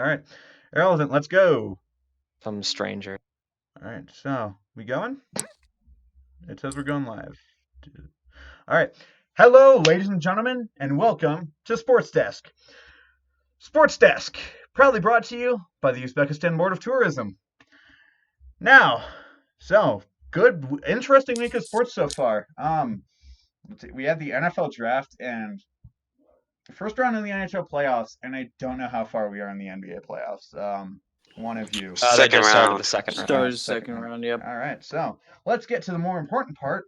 All right. Irrelevant, let's go. Some stranger. All right, so we going? It says we're going live. All right. Hello, ladies and gentlemen, and welcome to Sports Desk. Sports Desk, proudly brought to you by the Uzbekistan Board of Tourism. Now, so good, interesting week of sports so far. We had the NFL draft and the first round in the NHL playoffs, and I don't know how far we are in the NBA playoffs. One of you. They Second just started round. the second round. Started second round, yep. All right, so let's get to the more important part,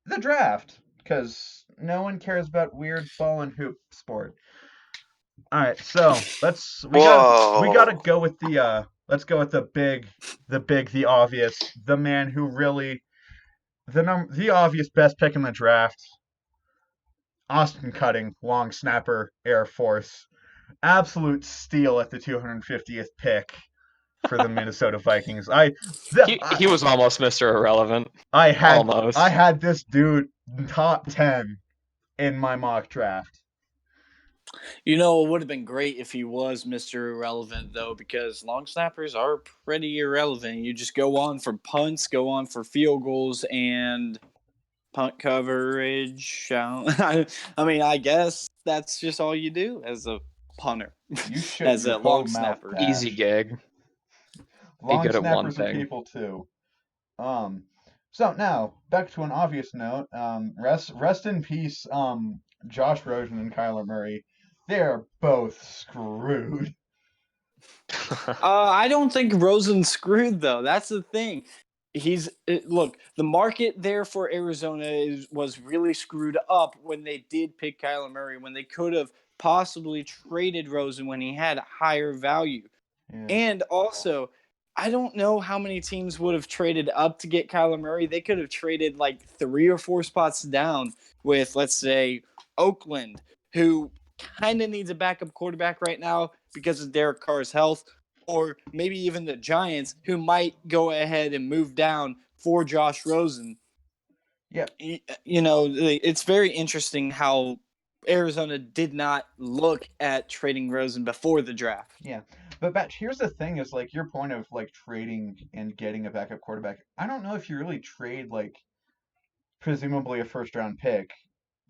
the draft, because no one cares about weird ball and hoop sport. All right, so we gotta go with the let's go with the obvious, the man who really the obvious best pick in the draft. Austin Cutting, long snapper, Air Force, absolute steal at the 250th pick for the Minnesota Vikings. He was almost Mr. Irrelevant. I Almost. had this dude top 10 in my mock draft. You know, it would have been great if he was Mr. Irrelevant, though, because long snappers are pretty irrelevant. You just go on for punts, go on for field goals, and punt coverage. I mean, I guess that's just all you do as a punter. You should as a long snapper. Easy gig. Long good at one snappers are thing. people too. So now back to an obvious note. Rest in peace. Josh Rosen and Kyler Murray. They're both screwed. I don't think Rosen's screwed, though. That's the thing. Look, the market there for Arizona was really screwed up when they did pick Kyler Murray, when they could have possibly traded Rosen when he had higher value. Yeah. And also, I don't know how many teams would have traded up to get Kyler Murray. They could have traded like 3 or 4 spots down with, let's say, Oakland, who kind of needs a backup quarterback right now because of Derek Carr's health, or maybe even the Giants, who might go ahead and move down for Josh Rosen. Yeah. You know, it's very interesting how Arizona did not look at trading Rosen before the draft. Yeah. But Batch, here's the thing is like your point of like trading and getting a backup quarterback. I don't know if you really trade like presumably a first round pick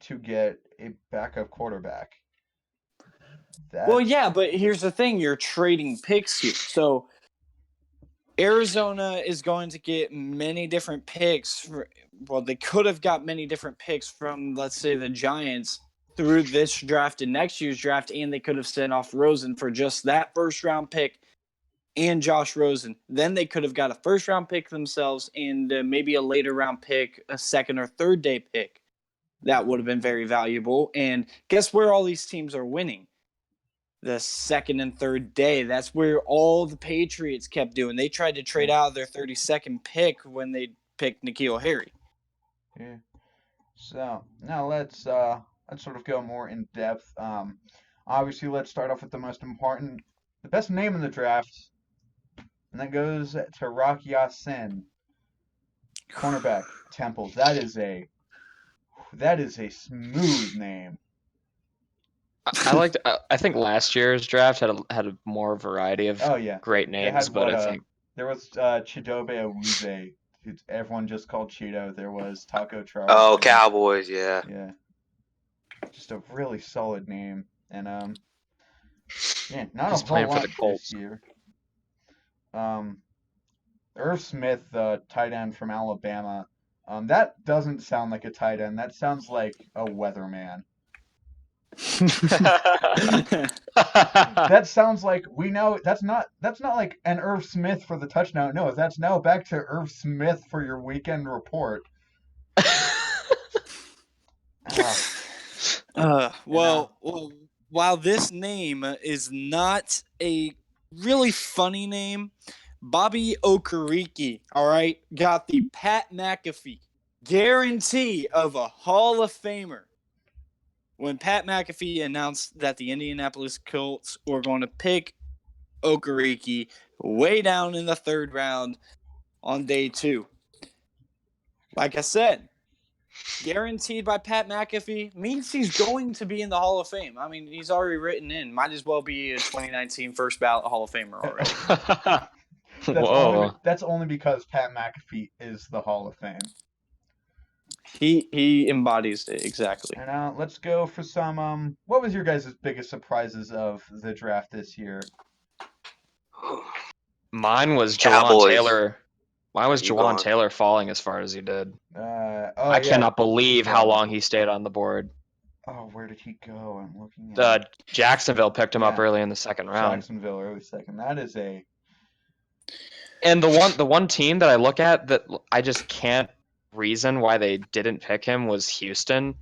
to get a backup quarterback. Well, yeah, but here's the thing. You're trading picks here. So Arizona is going to get many different picks. They could have got many different picks from, let's say, the Giants through this draft and next year's draft, and they could have sent off Rosen for just that first-round pick and Josh Rosen. Then they could have got a first-round pick themselves and maybe a later-round pick, a second or third-day pick. That would have been very valuable. And guess where all these teams are winning? The second and third day. That's where all the Patriots kept doing. They tried to trade out their 32nd pick when they picked N'Keal Harry. Yeah. So now let's sort of go more in depth. Obviously, let's start off with the most important, the best name in the draft, and that goes to Rock Ya-Sin, cornerback, Temple. That is a smooth name. I think last year's draft had a more variety of great names, but I think there was Chidobe Awuzie, who everyone just called Cheeto. There was Taco Charles. Oh, Cowboys, yeah. Yeah. Just a really solid name, and not He's a whole playing for lot the Colts this year. Irv Smith, tight end from Alabama. That doesn't sound like a tight end. That sounds like a weatherman. That sounds like we know that's not like an Irv Smith for the touchdown. No, that's now back to Irv Smith for your weekend report. Well, while this name is not a really funny name, Bobby Okereke, all right, got the Pat McAfee guarantee of a Hall of Famer. When Pat McAfee announced that the Indianapolis Colts were going to pick Okereke way down in the third round on day 2. Like I said, guaranteed by Pat McAfee means he's going to be in the Hall of Fame. I mean, he's already written in. Might as well be a 2019 first ballot Hall of Famer already. That's only because Pat McAfee is the Hall of Fame. He embodies it exactly. And let's go for some. What was your guys' biggest surprises of the draft this year? Mine was Jawan Taylor. Mine was Jawan Taylor falling as far as he did. I cannot believe how long he stayed on the board. Oh, where did he go? I'm looking at Jacksonville picked him up early in the second round. Jacksonville early second. That is a. And the one team that I look at that I just can't reason why they didn't pick him was Houston,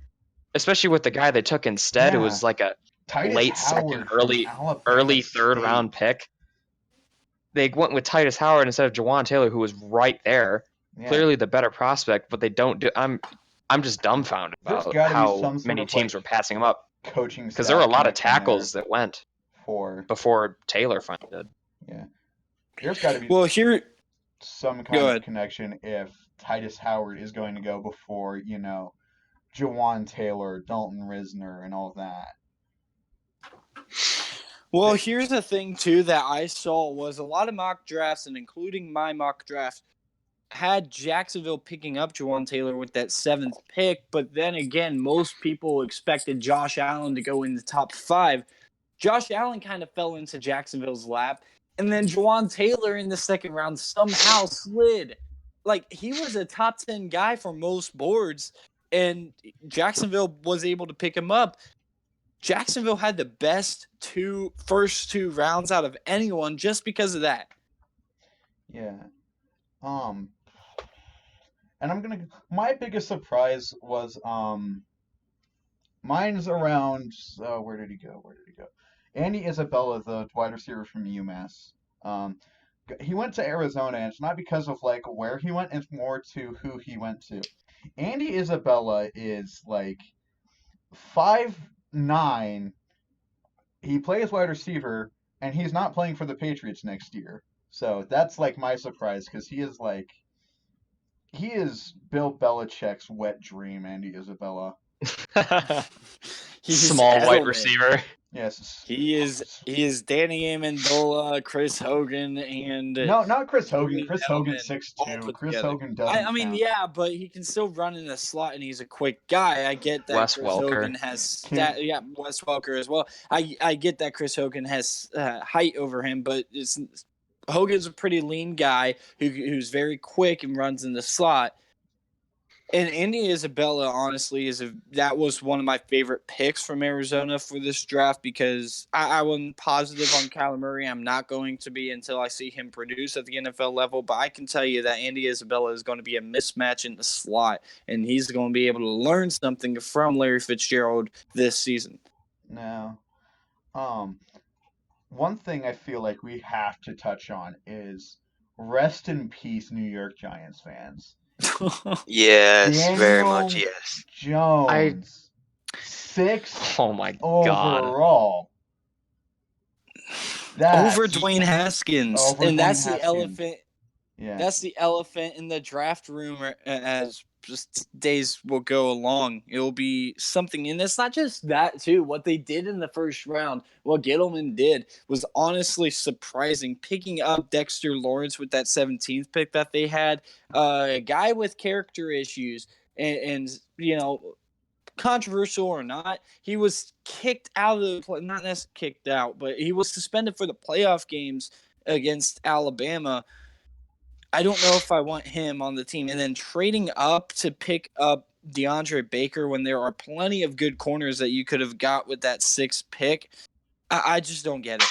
especially with the guy they took instead. It was like a late second, early third round pick. They went with Titus Howard instead of Jawan Taylor, who was right there, clearly the better prospect. But they don't do. I'm just dumbfounded about how many teams were passing him up. Coaching, because there were a lot of tackles that went before Taylor finally did. Yeah, there's got to be some kind of connection if Titus Howard is going to go before Jawan Taylor, Dalton Risner, and all that. Well, here's the thing, too, that I saw was a lot of mock drafts, and including my mock draft, had Jacksonville picking up Jawan Taylor with that 7th pick, but then again, most people expected Josh Allen to go in the top 5. Josh Allen kind of fell into Jacksonville's lap, and then Jawan Taylor in the second round somehow slid. Like, he was a top 10 guy for most boards, and Jacksonville was able to pick him up. Jacksonville had the first two rounds out of anyone just because of that. Yeah. And my biggest surprise was mine's around where did he go? Andy Isabella, the wide receiver from UMass. He went to Arizona, and it's not because of where he went, it's more to who he went to. Andy Isabella is 5'9". He plays wide receiver, and he's not playing for the Patriots next year. So that's my surprise, because he is Bill Belichick's wet dream, Andy Isabella. He's small wide receiver. Yes. He is Danny Amendola, Chris Hogan, and no, not Chris Hogan. Chris Hogan's 6'2". Chris Hogan doesn't. I mean, yeah, but he can still run in the slot, and he's a quick guy. I get that Wes Chris Welker. Hogan has Wes Welker as well. I get that Chris Hogan has height over him, but Hogan's a pretty lean guy who's very quick and runs in the slot. And Andy Isabella, honestly, that was one of my favorite picks from Arizona for this draft, because I wasn't positive on Kyler Murray. I'm not going to be until I see him produce at the NFL level. But I can tell you that Andy Isabella is going to be a mismatch in the slot, and he's going to be able to learn something from Larry Fitzgerald this season. Now, one thing I feel like we have to touch on is rest in peace, New York Giants fans. Yes, Daniel very much, yes. Jones, 6 Oh my overall. Over Dwayne Haskins. And that's the elephant. Yeah. That's the elephant in the draft room as just days will go along. It will be something. And it's not just that, too. What they did in the first round, what Gettleman did, was honestly surprising. Picking up Dexter Lawrence with that 17th pick that they had, a guy with character issues, and controversial or not, he was kicked out of the play. Not necessarily kicked out, but he was suspended for the playoff games against Alabama. I don't know if I want him on the team. And then trading up to pick up DeAndre Baker when there are plenty of good corners that you could have got with that 6th pick, I just don't get it.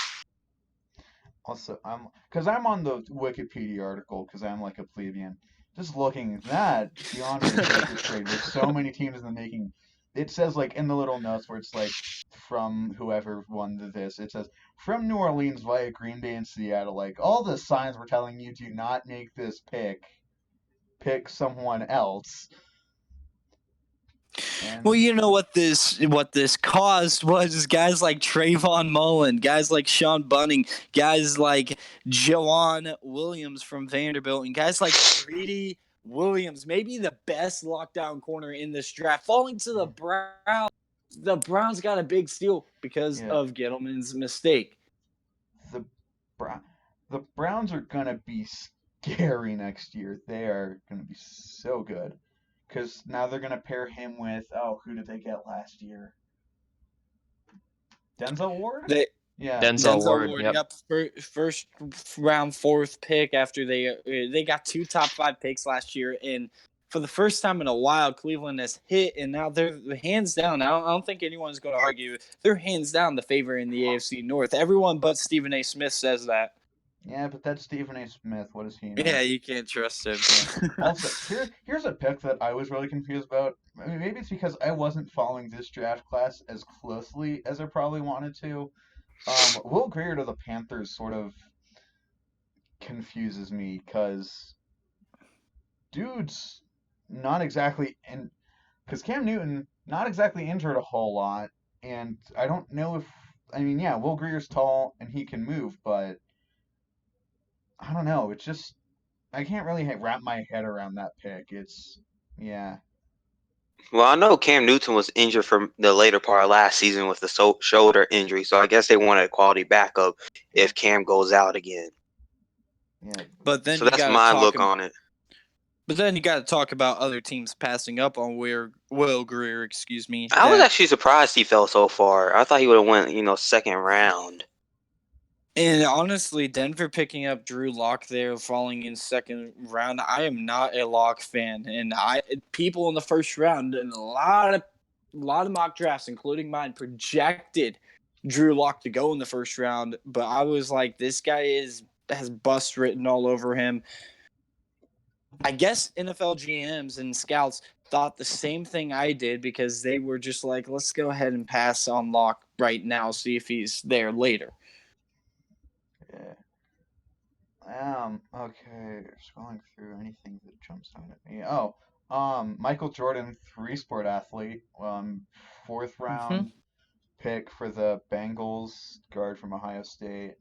Also, I'm on the Wikipedia article because I'm like a plebeian. Just looking at that DeAndre Baker trade with so many teams in the making. It says in the little notes where it's from whoever won this, it says from New Orleans via Green Bay and Seattle. All the signs were telling you do not make this pick someone else. Well, you know what this caused was guys like Trayvon Mullen, guys like Sean Bunning, guys like Jawan Williams from Vanderbilt, and guys like Greedy Williams, maybe the best lockdown corner in this draft, falling to the Browns. The Browns got a big steal because of Gettleman's mistake. The Browns are gonna be scary next year. They are gonna be so good because now they're gonna pair him with who did they get last year? Denzel Ward. Denzel Ward. Yep. First round, fourth pick after they got 2 top 5 picks last year, and for the first time in a while, Cleveland has hit, and now they're hands down. I don't think anyone's going to argue. They're hands down the favorite in the AFC North. Everyone but Stephen A. Smith says that. Yeah, but that's Stephen A. Smith. What does he know? Yeah, you can't trust him. Also, here's a pick that I was really confused about. I mean, maybe it's because I wasn't following this draft class as closely as I probably wanted to. Will Grier to the Panthers sort of confuses me because dude's not exactly in. Because Cam Newton not exactly injured a whole lot, and I don't know if Will Grier's tall and he can move, but I don't know. It's just I can't really wrap my head around that pick. Yeah. Well, I know Cam Newton was injured for the later part of last season with the shoulder injury, so I guess they wanted a quality backup if Cam goes out again. Yeah. But then so that's my look on it. But then you got to talk about other teams passing up on Will Grier. Excuse me. I was actually surprised he fell so far. I thought he would have went, second round. And honestly, Denver picking up Drew Lock there, falling in second round. I am not a Lock fan, and people in the first round and a lot of mock drafts, including mine, projected Drew Lock to go in the first round. But I was like, this guy has bust written all over him. I guess NFL GMs and scouts thought the same thing I did because they were just like, let's go ahead and pass on Lock right now, see if he's there later. Yeah. Okay. Scrolling through anything that jumps out at me. Oh, Michael Jordan, 3-sport athlete. Fourth round pick for the Bengals, guard from Ohio State.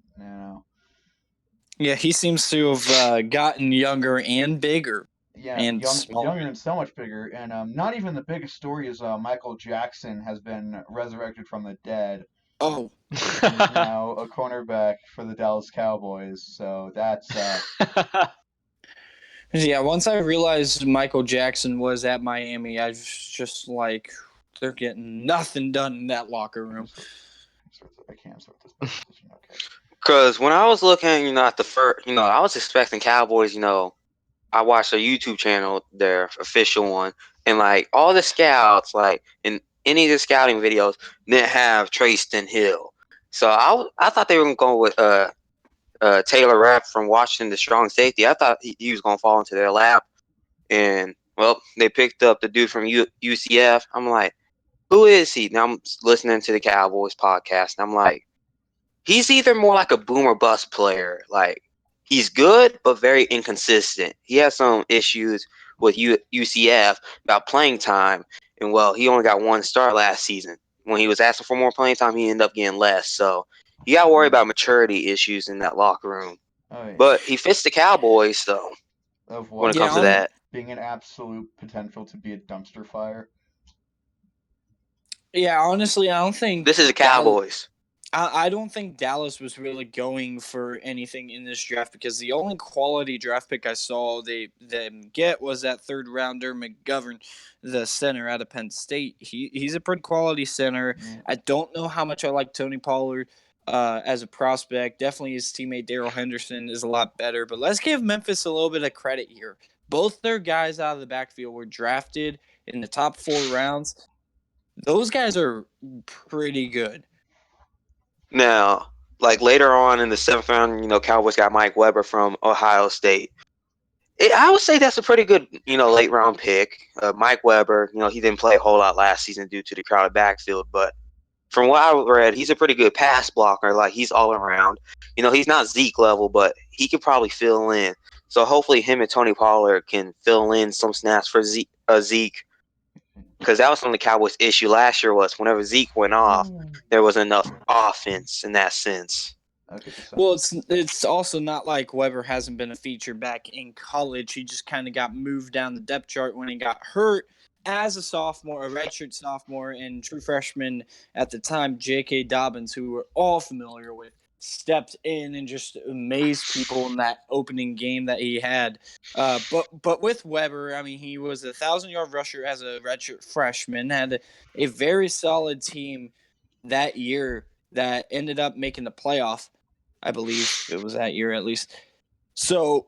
Yeah, he seems to have gotten younger and bigger. Yeah, and younger and so much bigger. And not even the biggest story is Michael Jackson has been resurrected from the dead. Oh. He's now a cornerback for the Dallas Cowboys. So that's. Yeah, once I realized Michael Jackson was at Miami, I was just like, they're getting nothing done in that locker room. I can't sort this position. Okay. Because when I was looking, at the first, I was expecting Cowboys, I watched a YouTube channel, their official one, and all the scouts, in any of the scouting videos, didn't have Trayston Hill. So I thought they were going to go with Taylor Rapp from Washington, the strong safety. I thought he was going to fall into their lap. And, well, they picked up the dude from UCF. I'm like, who is he? Now I'm listening to the Cowboys podcast, and I'm like, he's either more like a boom or bust player. He's good, but very inconsistent. He has some issues with UCF about playing time. And, well, he only got 1 start last season. When he was asking for more playing time, he ended up getting less. So you got to worry about maturity issues in that locker room. Oh, yeah. But he fits the Cowboys, though, when it comes to that. Being an absolute potential to be a dumpster fire. Yeah, honestly, I don't think... This is the Cowboys. I don't think Dallas was really going for anything in this draft because the only quality draft pick I saw them get was that third rounder McGovern, the center out of Penn State. He's a pretty quality center. I don't know how much I like Tony Pollard as a prospect. Definitely his teammate Darrell Henderson is a lot better. But let's give Memphis a little bit of credit here. Both their guys out of the backfield were drafted in the top 4 rounds. Those guys are pretty good. Now, later on in the 7th round, Cowboys got Mike Weber from Ohio State. I would say that's a pretty good, late round pick. Mike Weber, he didn't play a whole lot last season due to the crowded backfield, but from what I read, he's a pretty good pass blocker. He's all around. He's not Zeke level, but he could probably fill in. So hopefully him and Tony Pollard can fill in some snaps for Zeke. Because that was some of the Cowboys' issue last year was whenever Zeke went off, there was enough offense in that sense. Okay, so. Well, it's also not like Weber hasn't been a feature back in college. He just kind of got moved down the depth chart when he got hurt as a sophomore, a redshirt sophomore, and true freshman at the time, J.K. Dobbins, who we're all familiar with, stepped in and just amazed people in that opening game that he had. But with Weber, I mean, he was a 1,000-yard rusher as a redshirt freshman, had a very solid team that year that ended up making the playoff. I believe it was that year at least. So,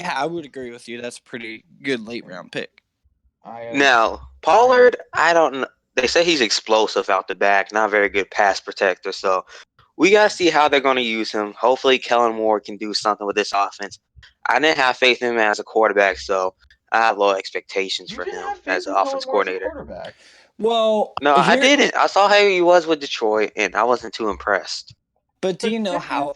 yeah, I would agree with you. That's a pretty good late round pick. Now, Pollard, I don't know. They say he's explosive out the back, not a very good pass protector. So we got to see how they're going to use him. Hopefully, Kellen Moore can do something with this offense. I didn't have faith in him as a quarterback, so I have low expectations for him as an offense coordinator. Well, No, I didn't. I saw how he was with Detroit, and I wasn't too impressed. But do you know how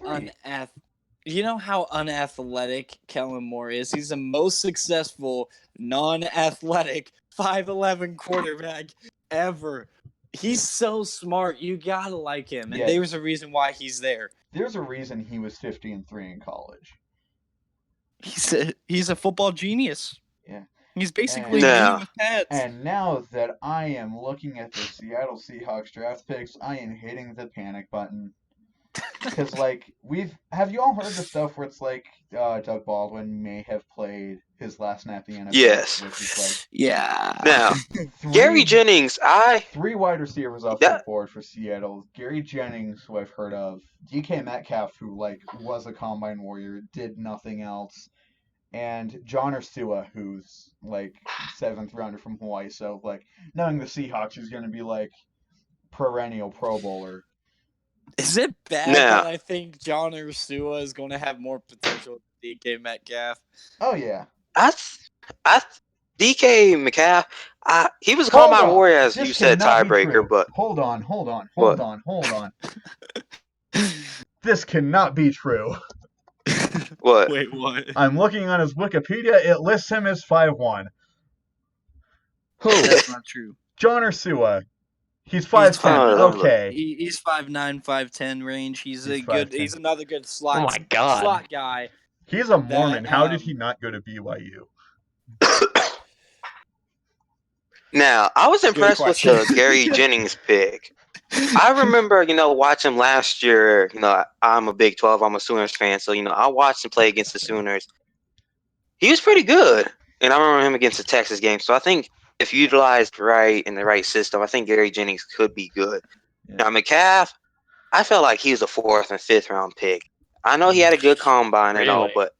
unathletic Kellen Moore is? He's the most successful non-athletic 5'11" quarterback ever. He's so smart. You gotta like him, and there's a reason why he's there. There's a reason he was 50-3 in college. He's a football genius. Yeah. He's basically me with pads. And now that I am looking at the Seattle Seahawks draft picks, I am hitting the panic button. Because, like, have you all heard the stuff where it's like Doug Baldwin may have played his last snap in the NFL? Yes. Which is like, yeah. Now, Gary Jennings, three wide receivers off the board for Seattle. Gary Jennings, who I've heard of. DK Metcalf, who, like, was a combine warrior, did nothing else. And John Ursua, who's, like, 7th rounder from Hawaii. So, like, knowing the Seahawks, he's going to be, like, perennial Pro Bowler. Is it bad that I think John Ursua is going to have more potential than DK Metcalf? Oh, yeah. DK Metcalf, he was a combine warrior, as you said, tiebreaker, but... Hold on. This cannot be true. What? Wait, what? I'm looking on his Wikipedia. It lists him as 5'1". Who? That's not true. John Ursua. He's 5'10". Okay. He's 5'9", 5'10" range. He's another good slot. Oh my God. Slot guy. He's a Mormon. How did he not go to BYU? Now, I was impressed with the Gary Jennings pick. I remember, watching last year. I'm a Big 12. I'm a Sooners fan, so I watched him play against the Sooners. He was pretty good, and I remember him against the Texas game. So I think if utilized right in the right system, I think Gary Jennings could be good. Yeah. Now, Metcalf, I felt like he was a 4th and 5th round pick. I know he had a good combine and all, but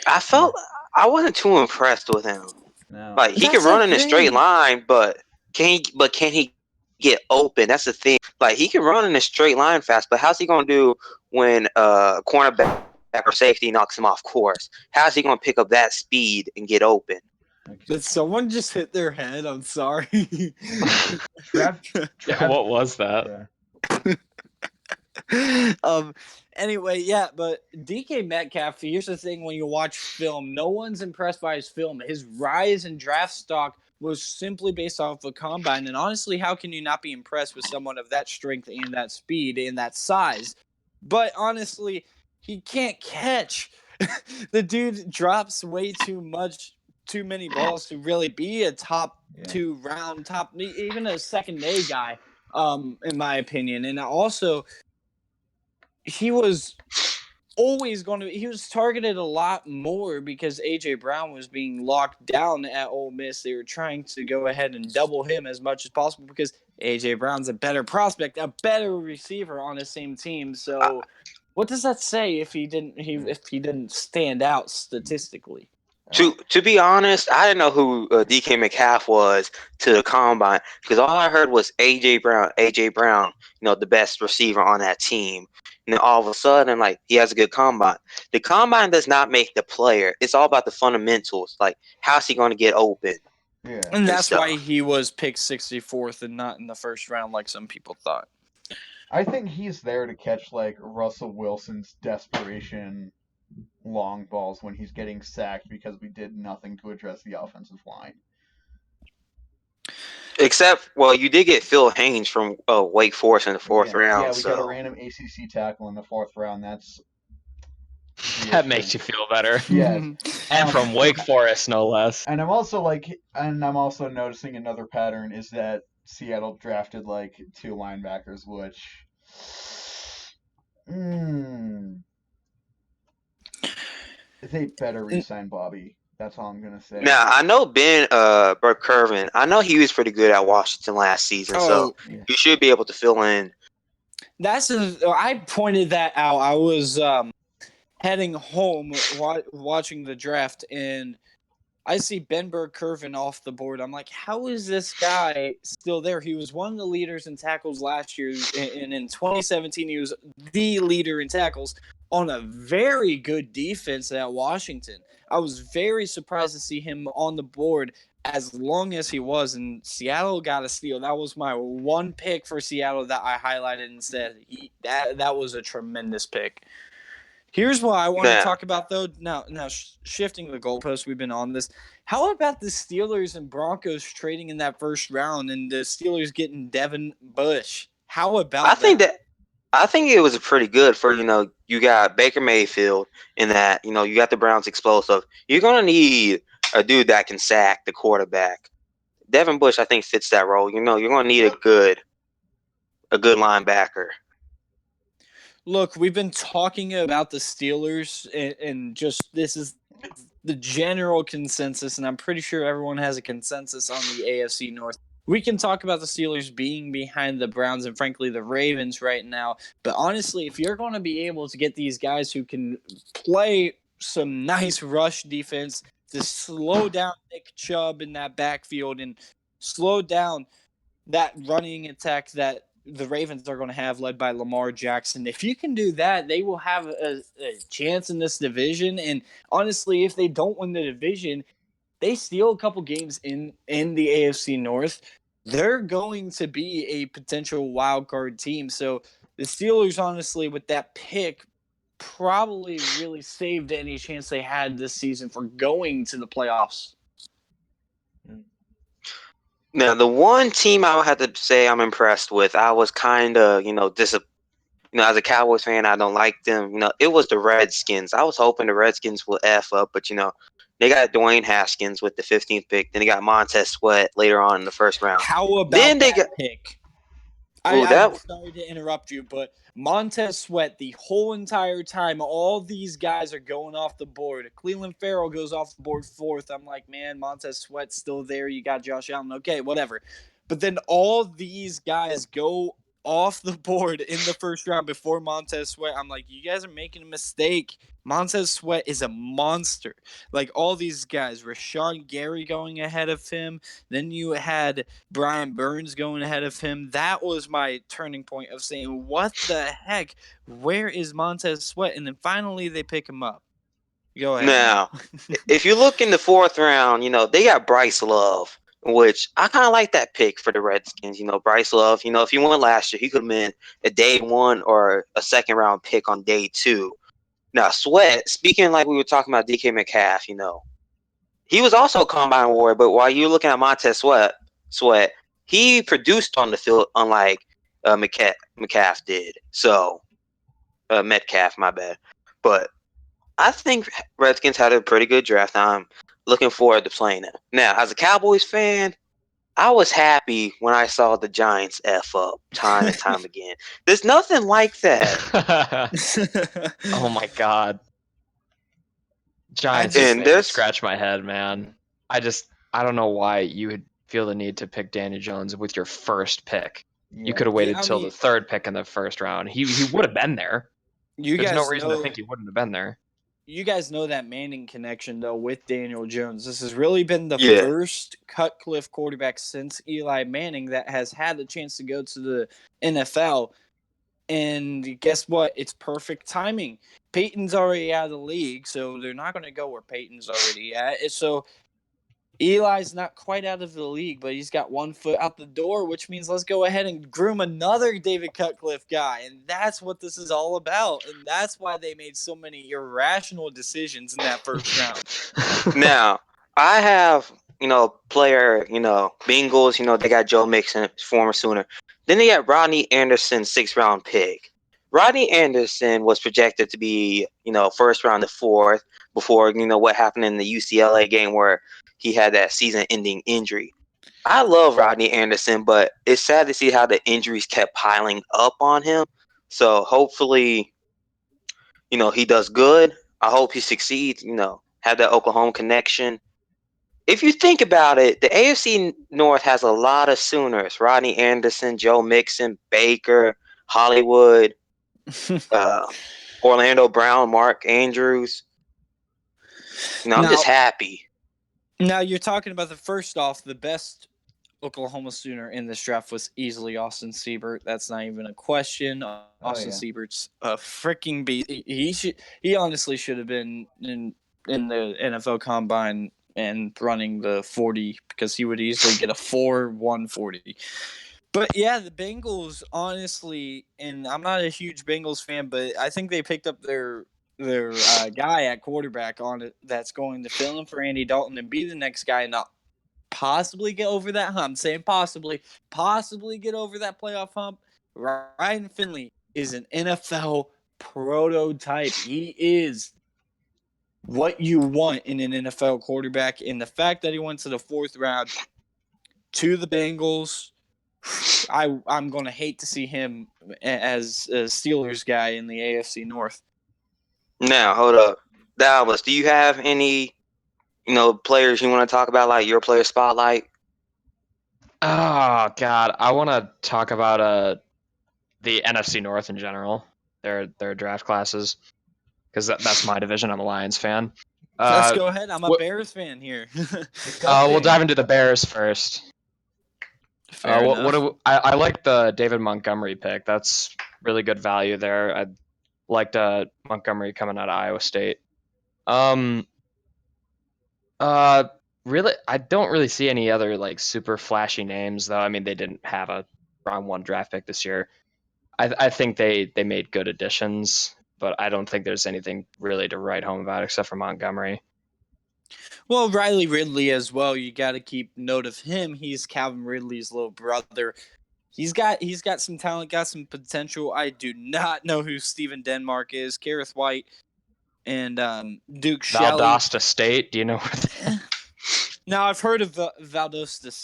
I felt I wasn't too impressed with him. No. Like, he can run in a straight line, but can he get open? That's the thing. Like, he can run in a straight line fast, but how's he going to do when a cornerback or safety knocks him off course? How's he going to pick up that speed and get open? Did someone just hit their head? I'm sorry. What was that? Yeah. Anyway, yeah, but DK Metcalf, here's the thing: when you watch film, no one's impressed by his film. His rise in draft stock was simply based off of combine, and honestly, how can you not be impressed with someone of that strength and that speed and that size? But honestly, he can't catch. The dude drops way too many balls to really be a top 2 round, even a second A guy, in my opinion. And also, he was targeted a lot more because A.J. Brown was being locked down at Ole Miss. They were trying to go ahead and double him as much as possible because A.J. Brown's a better prospect, a better receiver on the same team. So what does that say if he didn't stand out statistically? To be honest, I didn't know who DK Metcalf was to the combine because all I heard was AJ Brown, the best receiver on that team. And then all of a sudden, like, he has a good combine. The combine does not make the player. It's all about the fundamentals. Like, how's he going to get open? Yeah. And that's why he was picked 64th and not in the first round like some people thought. I think he's there to catch, like, Russell Wilson's desperation long balls when he's getting sacked because we did nothing to address the offensive line. Except, well, you did get Phil Haynes from Wake Forest in the fourth round. Yeah, we got a So random ACC tackle in the 4th round. That's That makes you feel better. Yes. And from Wake Forest, no less. And I'm also noticing another pattern is that Seattle drafted like 2 linebackers, which they better re-sign Bobby. That's all I'm gonna say. now I know Ben Burke-Kirvin. I know he was pretty good at Washington last season, so he should be able to fill in. I pointed that out. I was heading home watching the draft, and I see Ben Burke-Kirvin off the board. I'm like, how is this guy still there? He was one of the leaders in tackles last year, and in 2017 he was the leader in tackles on a very good defense at Washington. I was very surprised to see him on the board as long as he was, and Seattle got a steal. That was my one pick for Seattle that I highlighted and said that was a tremendous pick. Here's what I want to talk about, though. Now, shifting the goalposts, we've been on this. How about the Steelers and Broncos trading in that first round, and the Steelers getting Devin Bush? How about that? I think it was pretty good for, you got Baker Mayfield in that, you got the Browns explosive. You're going to need a dude that can sack the quarterback. Devin Bush, I think, fits that role. You're going to need a good linebacker. Look, we've been talking about the Steelers, and just this is the general consensus, and I'm pretty sure everyone has a consensus on the AFC North. We can talk about the Steelers being behind the Browns and, frankly, the Ravens right now. But honestly, if you're going to be able to get these guys who can play some nice rush defense to slow down Nick Chubb in that backfield and slow down that running attack that the Ravens are going to have, led by Lamar Jackson. If you can do that, they will have a chance in this division. And honestly, if they don't win the division, they steal a couple games in the AFC North, they're going to be a potential wild card team. So the Steelers, honestly, with that pick, probably really saved any chance they had this season for going to the playoffs. Now, the one team I would have to say I'm impressed with, I was kind of, as a Cowboys fan, I don't like them. It was the Redskins. I was hoping the Redskins would F up, but, they got Dwayne Haskins with the 15th pick. Then they got Montez Sweat later on in the first round. How about that pick? I'm sorry to interrupt you, but Montez Sweat, the whole entire time, all these guys are going off the board. Cleveland Farrell goes off the board 4th. I'm like, man, Montez Sweat's still there. You got Josh Allen. Okay, whatever. But then all these guys go off the board in the first round before Montez Sweat. I'm like, you guys are making a mistake. Montez Sweat is a monster. Like all these guys, Rashawn Gary going ahead of him. Then you had Brian Burns going ahead of him. That was my turning point of saying, what the heck? Where is Montez Sweat? And then finally they pick him up. Go ahead. Now, if you look in the 4th round, they got Bryce Love, which I kind of like that pick for the Redskins. Bryce Love, if he won last year, he could have been a day 1 or a 2nd round pick on day 2. Now, Sweat, speaking like we were talking about DK Metcalf, he was also a combine warrior, but while you're looking at Montez Sweat, he produced on the field unlike Metcalf did. So, Metcalf, my bad. But I think Redskins had a pretty good draft. I'm looking forward to playing them. Now, as a Cowboys fan, I was happy when I saw the Giants F up time and time again. There's nothing like that. Oh my God. Giants just made me scratch my head, man. I don't know why you would feel the need to pick Daniel Jones with your first pick. Yeah. You could have waited till the 3rd pick in the first round. He would have been there. There's no reason to think he wouldn't have been there. You guys know that Manning connection, though, with Daniel Jones. This has really been the first Cutcliffe quarterback since Eli Manning that has had the chance to go to the NFL. And guess what? It's perfect timing. Peyton's already out of the league, so they're not going to go where Peyton's already at. So Eli's not quite out of the league, but he's got 1 foot out the door, which means let's go ahead and groom another David Cutcliffe guy. And that's what this is all about. And that's why they made so many irrational decisions in that first round. Now, I have player, Bengals, they got Joe Mixon, former Sooner. Then they got Rodney Anderson, 6th-round pick. Rodney Anderson was projected to be, first round to fourth before, what happened in the UCLA game where he had that season-ending injury. I love Rodney Anderson, but it's sad to see how the injuries kept piling up on him. So hopefully, he does good. I hope he succeeds, have that Oklahoma connection. If you think about it, the AFC North has a lot of Sooners. Rodney Anderson, Joe Mixon, Baker, Hollywood, Orlando Brown, Mark Andrews. I'm just happy. Now you're talking about the best Oklahoma Sooner in this draft was easily Austin Siebert. That's not even a question. Austin Siebert's a freaking beast. He honestly should have been in the NFL Combine and running the 40 because he would easily get a 4.140. But yeah, the Bengals honestly, and I'm not a huge Bengals fan, but I think they picked up their guy at quarterback on it that's going to fill in for Andy Dalton and be the next guy, not possibly get over that hump. I'm saying possibly get over that playoff hump. Ryan Finley is an NFL prototype. He is what you want in an NFL quarterback. And the fact that he went to the 4th round to the Bengals, I'm going to hate to see him as a Steelers guy in the AFC North. Now, hold up. Dallas, do you have any, players you want to talk about, like your player spotlight? Oh, God. I want to talk about the NFC North in general, their draft classes, because that's my division. I'm a Lions fan. Let's go ahead. I'm a Bears fan here. We'll dive into the Bears first. Fair enough. I like the David Montgomery pick. That's really good value there. I liked Montgomery coming out of Iowa State. Really, I don't really see any other like super flashy names though. I mean, they didn't have a round 1 draft pick this year. I think they made good additions, but I don't think there's anything really to write home about except for Montgomery. Well, Riley Ridley as well. You got to keep note of him. He's Calvin Ridley's little brother. He's got some talent, got some potential. I do not know who Steven Denmark is. Gareth White and Duke Shelley. Valdosta State. Do you know where that? Now I've heard of Valdosta,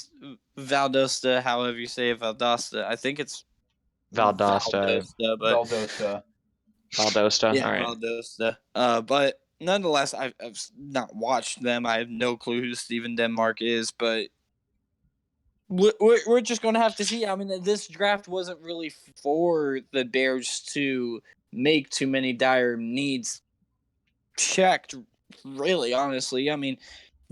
however you say it, Valdosta. I think it's Valdosta. Valdosta. Yeah, All right. Valdosta. But nonetheless, I've not watched them. I have no clue who Steven Denmark is, but we're just going to have to see. I mean, this draft wasn't really for the Bears to make too many dire needs checked, really, honestly. I mean,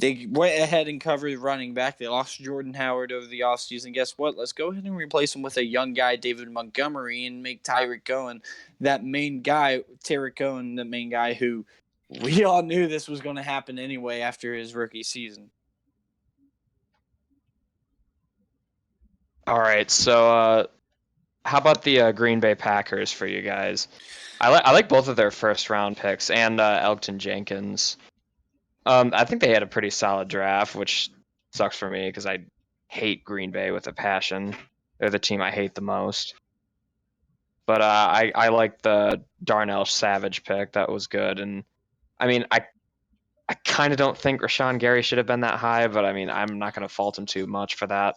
they went ahead and covered running back. They lost Jordan Howard over the offseason. Guess what? Let's go ahead and replace him with a young guy, David Montgomery, and make Tyreek Cohen that main guy, the main guy who we all knew this was going to happen anyway after his rookie season. All right, so how about the Green Bay Packers for you guys? I like both of their first round picks and Elgton Jenkins. I think they had a pretty solid draft, which sucks for me because I hate Green Bay with a passion. They're the team I hate the most. But I like the Darnell Savage pick. That was good. And I mean, I kind of don't think Rashawn Gary should have been that high, but I mean, I'm not going to fault him too much for that.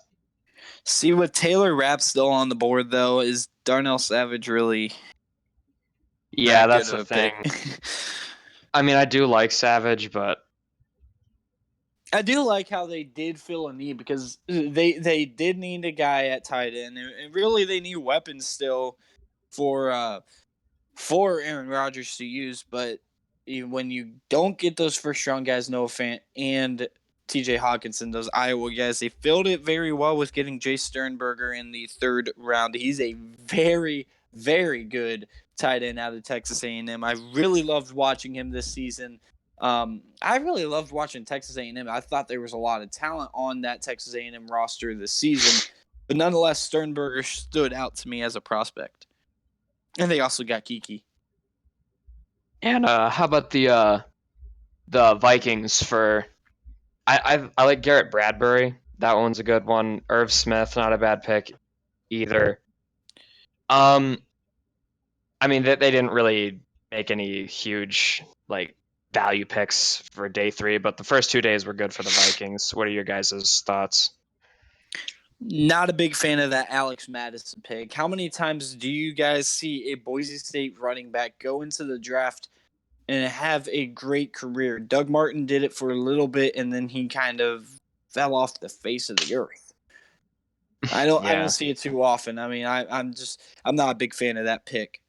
See, with Taylor Rapp still on the board, though, is Darnell Savage really? Yeah, that's the thing. I mean, I do like Savage, but I do like how they did fill a need because they did need a guy at tight end, and really they need weapons still for Aaron Rodgers to use. But when you don't get those first round guys, Noah Fant and T.J. Hawkinson, those Iowa guys, they filled it very well with getting Jay Sternberger in the 3rd round. He's a very, very good tight end out of Texas A&M. I really loved watching him this season. I really loved watching Texas A&M. I thought there was a lot of talent on that Texas A&M roster this season, but nonetheless, Sternberger stood out to me as a prospect. And they also got Kiki. And how about the Vikings for? I like Garrett Bradbury. That one's a good one. Irv Smith, not a bad pick either. I mean, they didn't really make any huge like value picks for day 3, but the first 2 days were good for the Vikings. What are your guys' thoughts? Not a big fan of that Alex Madison pick. How many times do you guys see a Boise State running back go into the draft and have a great career? Doug Martin did it for a little bit, and then he kind of fell off the face of the earth. I don't see it too often. I mean, I'm not a big fan of that pick.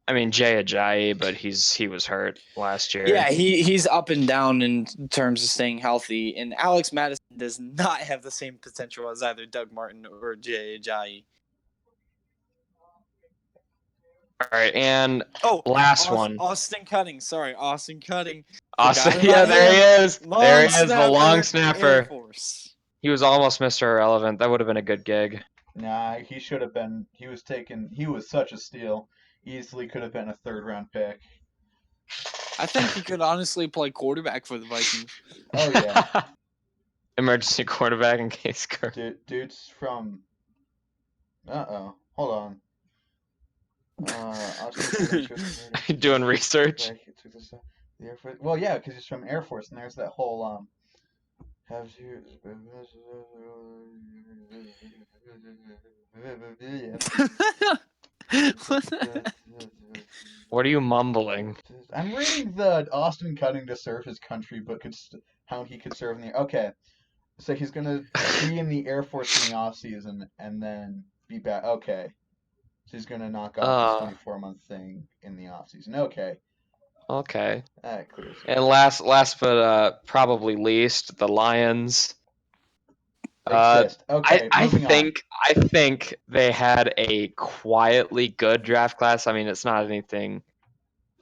I mean, Jay Ajayi, but he was hurt last year. Yeah, he's up and down in terms of staying healthy, and Alex Madison does not have the same potential as either Doug Martin or Jay Ajayi. All right, and last one. Austin Cutting. Sorry, Austin Cutting. Austin, yeah, there he is. There he is, the long snapper. Air Force. He was almost Mr. Irrelevant. That would have been a good gig. Nah, he should have been. He was such a steal. Easily could have been a 3rd-round pick. I think he could honestly play quarterback for the Vikings. Oh yeah. Emergency quarterback in case Kirk. Dude's from. Hold on. Doing research. Well, yeah, because he's from Air Force, and there's that whole What are you mumbling? I'm reading the Austin Cutting to serve his country, but how he could serve in the. Okay, so he's gonna be in the Air Force in the off season and then be back. Okay, so he's gonna knock off this 24-month thing in the off season. Okay. Okay. That clears it. And last but probably least, the Lions. Exist. Okay, I moving think they had a quietly good draft class. I mean, it's not anything.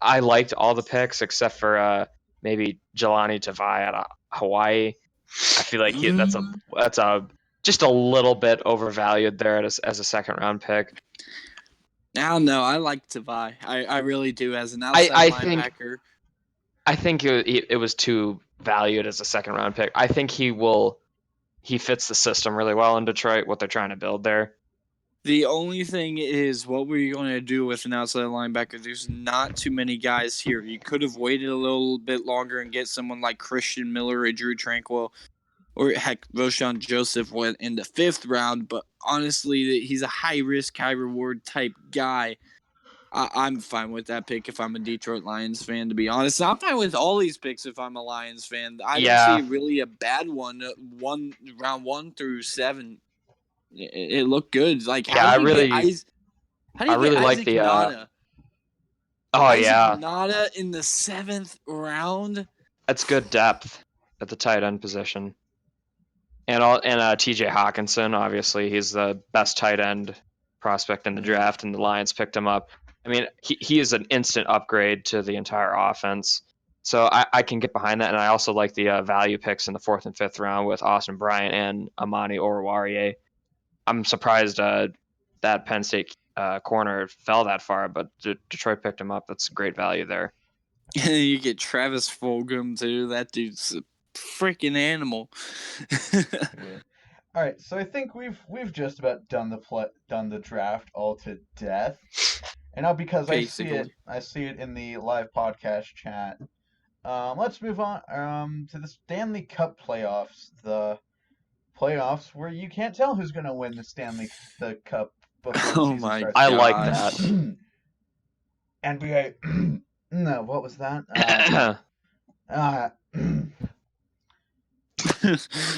I liked all the picks except for maybe Jelani Tavai out of Hawaii. I feel like that's a just a little bit overvalued there as a 2nd-round pick. I don't know. I like Tavai. I really do as an outside linebacker. I think it was too valued as a 2nd-round pick. I think he fits the system really well in Detroit, what they're trying to build there. The only thing is, what were you going to do with an outside linebacker? There's not too many guys here. You could have waited a little bit longer and get someone like Christian Miller or Drew Tranquil, or heck, Roshan Joseph went in the 5th round. But honestly, he's a high-risk, high-reward type guy. I'm fine with that pick if I'm a Detroit Lions fan, to be honest. I'm fine with all these picks if I'm a Lions fan. I don't see really a bad one. Round 1 through 7. It looked good. Like, how do you get Isaac Nada? Isaac Nada in the 7th round? That's good depth at the tight end position. And TJ Hawkinson, obviously, he's the best tight end prospect in the draft, and the Lions picked him up. I mean, he is an instant upgrade to the entire offense. So I can get behind that, and I also like the value picks in the 4th and 5th round with Austin Bryant and Amani Oruwariye. I'm surprised that Penn State corner fell that far, but Detroit picked him up. That's great value there. You get Travis Fulgham too. That dude's a freaking animal. Yeah. All right, so I think we've just about done the draft all to death. And now because Basically. I see it in the live podcast chat. Let's move on to the Stanley Cup playoffs. The playoffs where you can't tell who's going to win the Cup before the season starts. I like that. NBA. No, what was that?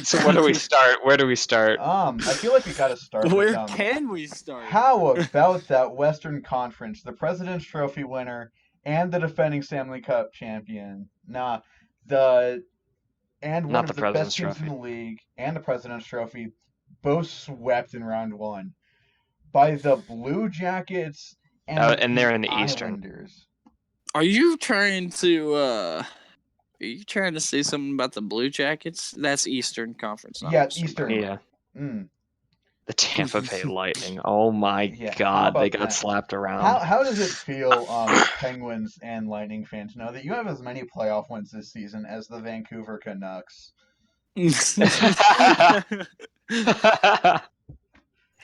So where do we start? I feel like we got to start. Where can we start? How about that Western Conference, the President's Trophy winner and the defending Stanley Cup champion? One of the best teams in the league and the President's Trophy, both swept in round 1 by the Blue Jackets and they're in the Islanders. Eastern. Are you trying to say something about the Blue Jackets? That's Eastern Conference. Eastern. Yeah. The Tampa Bay Lightning. Oh my God, they got slapped around. How does it feel, Penguins and Lightning fans, know that you have as many playoff wins this season as the Vancouver Canucks?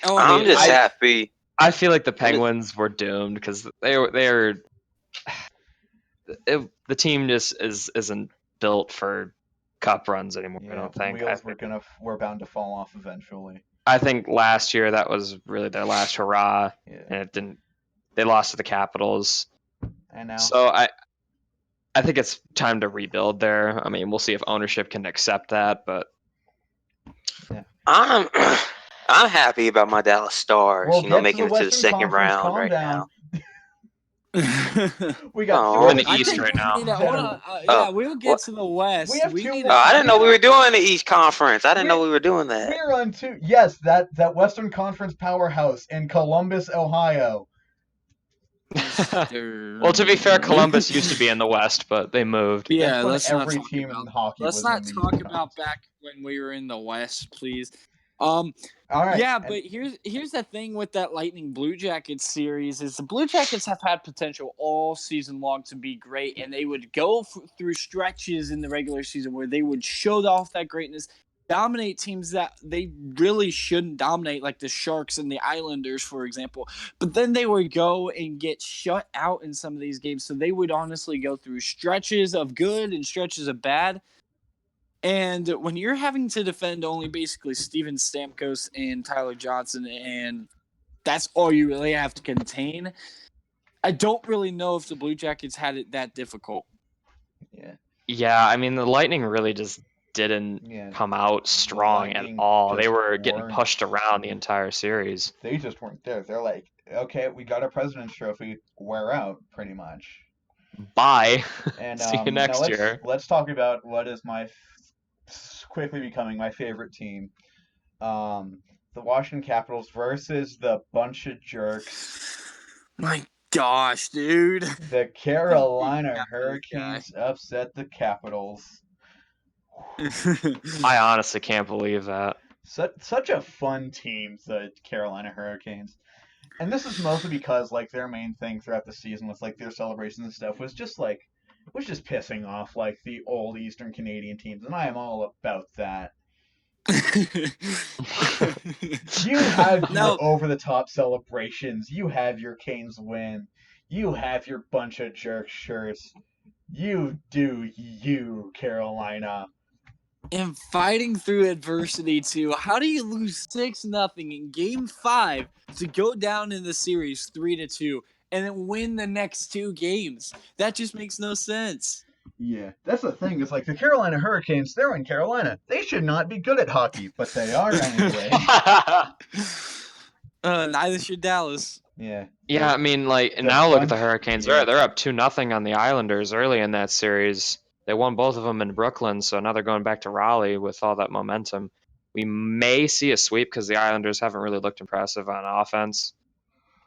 Oh, I'm just I- happy. I feel like the Penguins were doomed because the team just isn't built for cup runs anymore. I don't think. Wheels were bound to fall off eventually. I think last year that was really their last hurrah, and it didn't. They lost to the Capitals, And now, so I think it's time to rebuild there. I mean, we'll see if ownership can accept that, but I'm I'm happy about my Dallas Stars. we'll You know, get to making the it to the Western second Conference. round Calm right down. now. We got Oh. two we're in other the East teams. right now. Hold on. Oh, Yeah, we'll get what? to the West. We have two. need to Oh, I talk didn't know we about- were doing the East Conference. I didn't know we were doing that. We're on two. Yes, that Western Conference powerhouse in Columbus, Ohio. Well, to be fair, Columbus used to be in the West, but they moved. Yeah, That's when let's not every talk team about. in hockey Let's was not in the talk East about Conference. back when we were in the West, please. All right. Yeah, but here's the thing with that Lightning Blue Jackets series is the Blue Jackets have had potential all season long to be great, and they would go through stretches in the regular season where they would show off that greatness, dominate teams that they really shouldn't dominate, like the Sharks and the Islanders, for example. But then they would go and get shut out in some of these games, so they would honestly go through stretches of good and stretches of bad. And when you're having to defend only basically Steven Stamkos and Tyler Johnson, and that's all you really have to contain, I don't really know if the Blue Jackets had it that difficult. Yeah, I mean the Lightning really just didn't come out strong at all. They were getting pushed around the entire series. They just weren't there. They're like, okay, we got our President's Trophy. We're out, pretty much. Bye. And See you next year. Let's talk about what is quickly becoming my favorite team. The Washington Capitals versus the bunch of jerks. My gosh, dude. The Carolina Hurricanes upset the Capitals. I honestly can't believe that. Such a fun team, the Carolina Hurricanes. And this is mostly because like their main thing throughout the season with like their celebrations and stuff was just pissing off like the old Eastern Canadian teams, and I am all about that. You have your over-the-top celebrations. You have your Canes win. You have your bunch of jerk shirts. You do you, Carolina. And fighting through adversity too. How do you lose 6-0 in Game 5 to go down in the series 3-2 and then win the next 2 games? That just makes no sense. Yeah, that's the thing. It's like the Carolina Hurricanes, they're in Carolina. They should not be good at hockey, but they are anyway. Neither should Dallas. Yeah. Yeah, I mean, like now look at the Hurricanes. They're up 2-0 on the Islanders early in that series. They won both of them in Brooklyn, so now they're going back to Raleigh with all that momentum. We may see a sweep because the Islanders haven't really looked impressive on offense,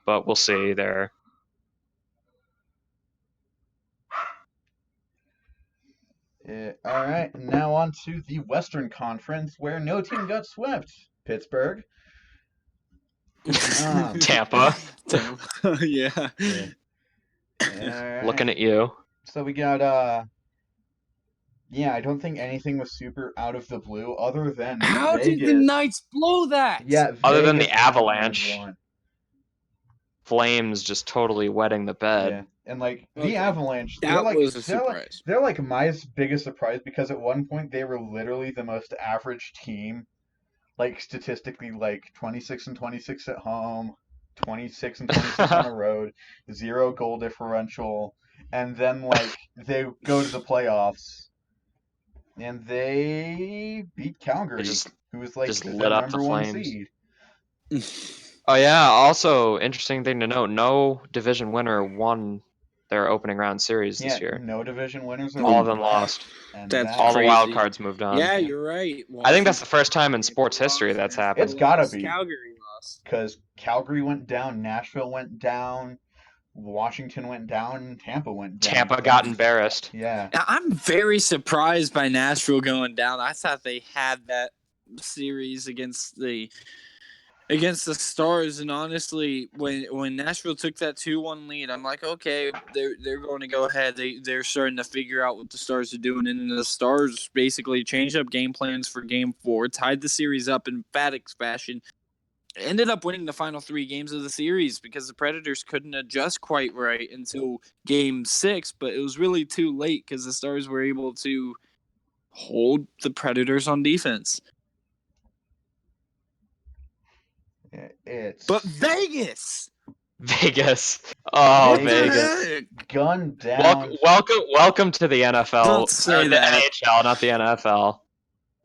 but we'll see there. All right, now on to the Western Conference, where no team got swept. Pittsburgh. Tampa. Yeah. Right. Looking at you. So we got I don't think anything was super out of the blue other than How Vegas. did the Knights blow that? Yeah, other than Vegas the Avalanche. won. Flames just totally wetting the bed. Yeah, and like the Avalanche, That was a surprise. They're like my biggest surprise because at one point they were literally the most average team, like statistically, like 26-26 at home, 26-26 on the road, 0 goal differential, and then like they go to the playoffs and they beat Calgary, who was like just the lit up the number 1 Flames. seed. Oh yeah, also interesting thing to note, no division winner won their opening round series this year. No division winners. All of them lost. And That's all crazy. the wild cards moved on. Yeah, you're right. I think that's the first time in sports history that's happened. It's gotta be. Calgary lost. Because Calgary went down, Nashville went down, Washington went down, and Tampa went down. Tampa got embarrassed. Yeah. Now, I'm very surprised by Nashville going down. I thought they had that series against the against the Stars, and honestly, when Nashville took that 2-1 lead, I'm like, okay, they're going to go ahead. They're starting to figure out what the Stars are doing, and then the Stars basically changed up game plans for Game 4, tied the series up in emphatic fashion, ended up winning the final 3 games of the series because the Predators couldn't adjust quite right until Game 6, but it was really too late because the Stars were able to hold the Predators on defense. But Vegas. Oh, Vegas. Vegas. Gunned down. Welcome to the NFL. Don't say or that. The NHL, not the NFL.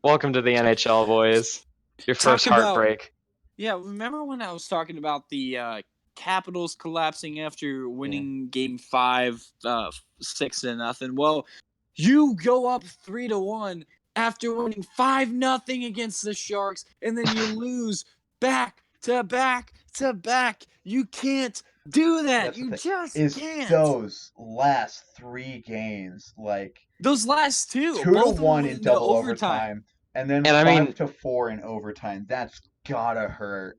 Welcome to the NHL, boys. Your first heartbreak. Yeah, remember when I was talking about the Capitals collapsing after winning Game 5, 6-0? Well, you go up 3-1 after winning 5-0 against the Sharks, and then you lose back to back to back. You can't do that. You just can't. Those last 3 games, like those last 2, 2-1 in double overtime, and then 5-4 in overtime. That's gotta hurt.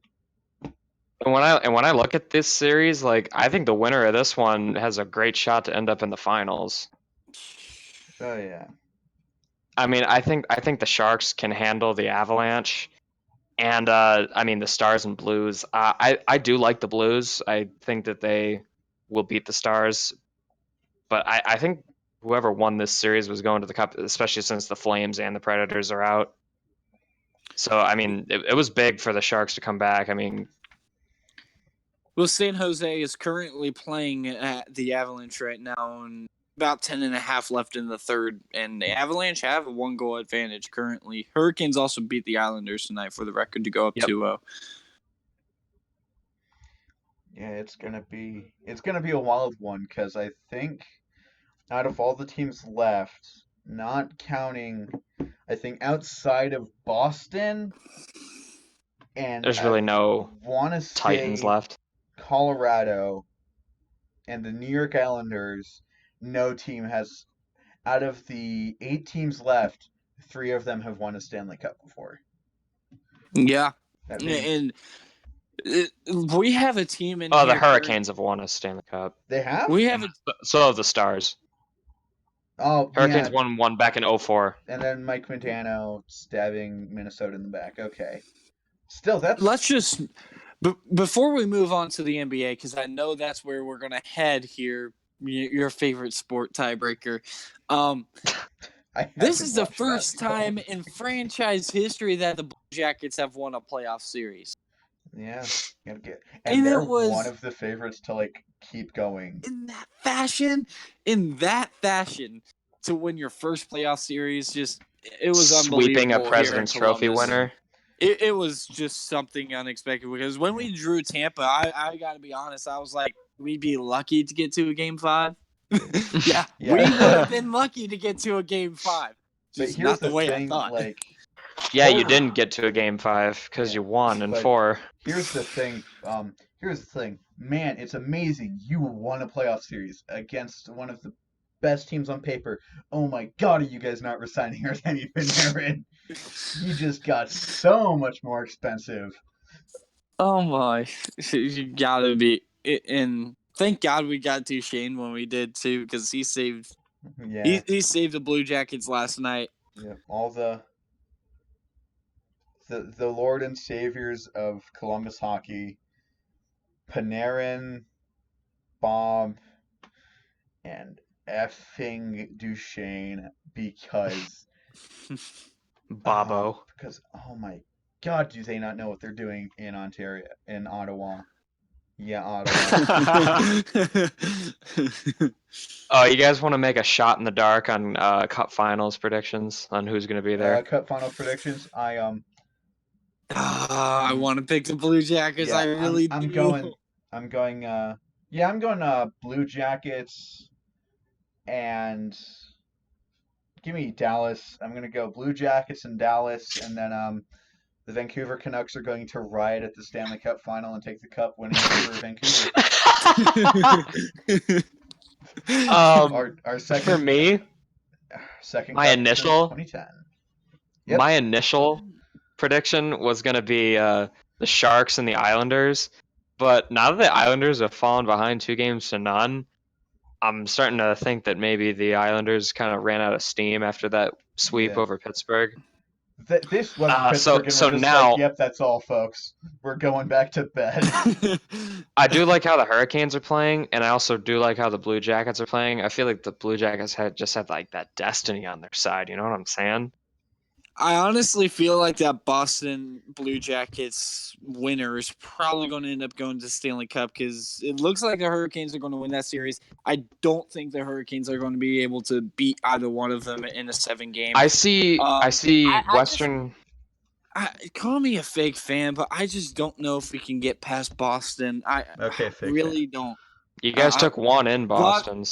And when I look at this series, like I think the winner of this one has a great shot to end up in the finals. Oh yeah. I mean, I think the Sharks can handle the Avalanche, and I mean the Stars and Blues. I do like the Blues. I think that they will beat the Stars, but I think whoever won this series was going to the Cup, especially since the Flames and the Predators are out. So I mean, it was big for the Sharks to come back. I mean. Well, San Jose is currently playing at the Avalanche right now, and about 10.5 left in the third, and the Avalanche have a 1-goal advantage currently. Hurricanes also beat the Islanders tonight, for the record, to go up 2-0. Yeah, it's gonna be a wild one because I think out of all the teams left, not counting, I think outside of Boston, and There's really no Titans left. Colorado and the New York Islanders, no team has, out of the 8 teams left, 3 of them have won a Stanley Cup before. Yeah. And we have a team in here. The Hurricanes have won a Stanley Cup. They have? We have So have the Stars. Oh, Hurricanes won one back in 2004. And then Mike Montano stabbing Minnesota in the back. Okay. Still, that's... Let's just... Before we move on to the NBA, because I know that's where we're going to head here, your favorite sport tiebreaker. This is the first time in franchise history that the Blue Jackets have won a playoff series. Yeah. And they're one of the favorites to, like, keep going. In that fashion, to win your first playoff series, just... It was unbelievable. Sweeping a President's Trophy winner. It was just something unexpected because when we drew Tampa, I got to be honest, I was like, we'd be lucky to get to a Game 5. yeah, we would have been lucky to get to a Game 5. Just not the way I thought. Like, you didn't get to a Game 5 because you won in 4. Here's the thing. Man, it's amazing you won a playoff series against one of the best teams on paper. Oh my God, are you guys not resigning Artemi Panarin? He just got so much more expensive. Oh my, you gotta be. And thank God we got Duchesne when we did too, because he saved. Yeah. He saved the Blue Jackets last night. Yeah, all the Lord and Saviors of Columbus hockey, Panarin, Bob, and effing Duchesne, because Bobo. Because oh my God, do they not know what they're doing in Ontario, in Ottawa? Yeah, Ottawa. Oh, you guys want to make a shot in the dark on Cup Finals predictions on who's going to be there? Cup Final predictions. I want to pick the Blue Jackets. Yeah, I really I'm do. I'm going. Blue Jackets, and give me Dallas. I'm gonna go Blue Jackets and Dallas, and then the Vancouver Canucks are going to riot at the Stanley Cup Final and take the cup, winning over Vancouver. Our second, for me, second my initial 2010. Yep. My initial prediction was going to be the Sharks and the Islanders. But now that the Islanders have fallen behind 2-0, I'm starting to think that maybe the Islanders kind of ran out of steam after that sweep Yeah. over Pittsburgh. This was So Pittsburgh, and we're just now like, yep, that's all, folks. We're going back to bed. I do like how the Hurricanes are playing, and I also do like how the Blue Jackets are playing. I feel like the Blue Jackets had like that destiny on their side. You know what I'm saying? I honestly feel like that Boston Blue Jackets winner is probably going to end up going to Stanley Cup because it looks like the Hurricanes are going to win that series. I don't think the Hurricanes are going to be able to beat either one of them in a 7-game. I see Western. Call me a fake fan, but I just don't know if we can get past Boston. I really don't. You guys took one in Boston,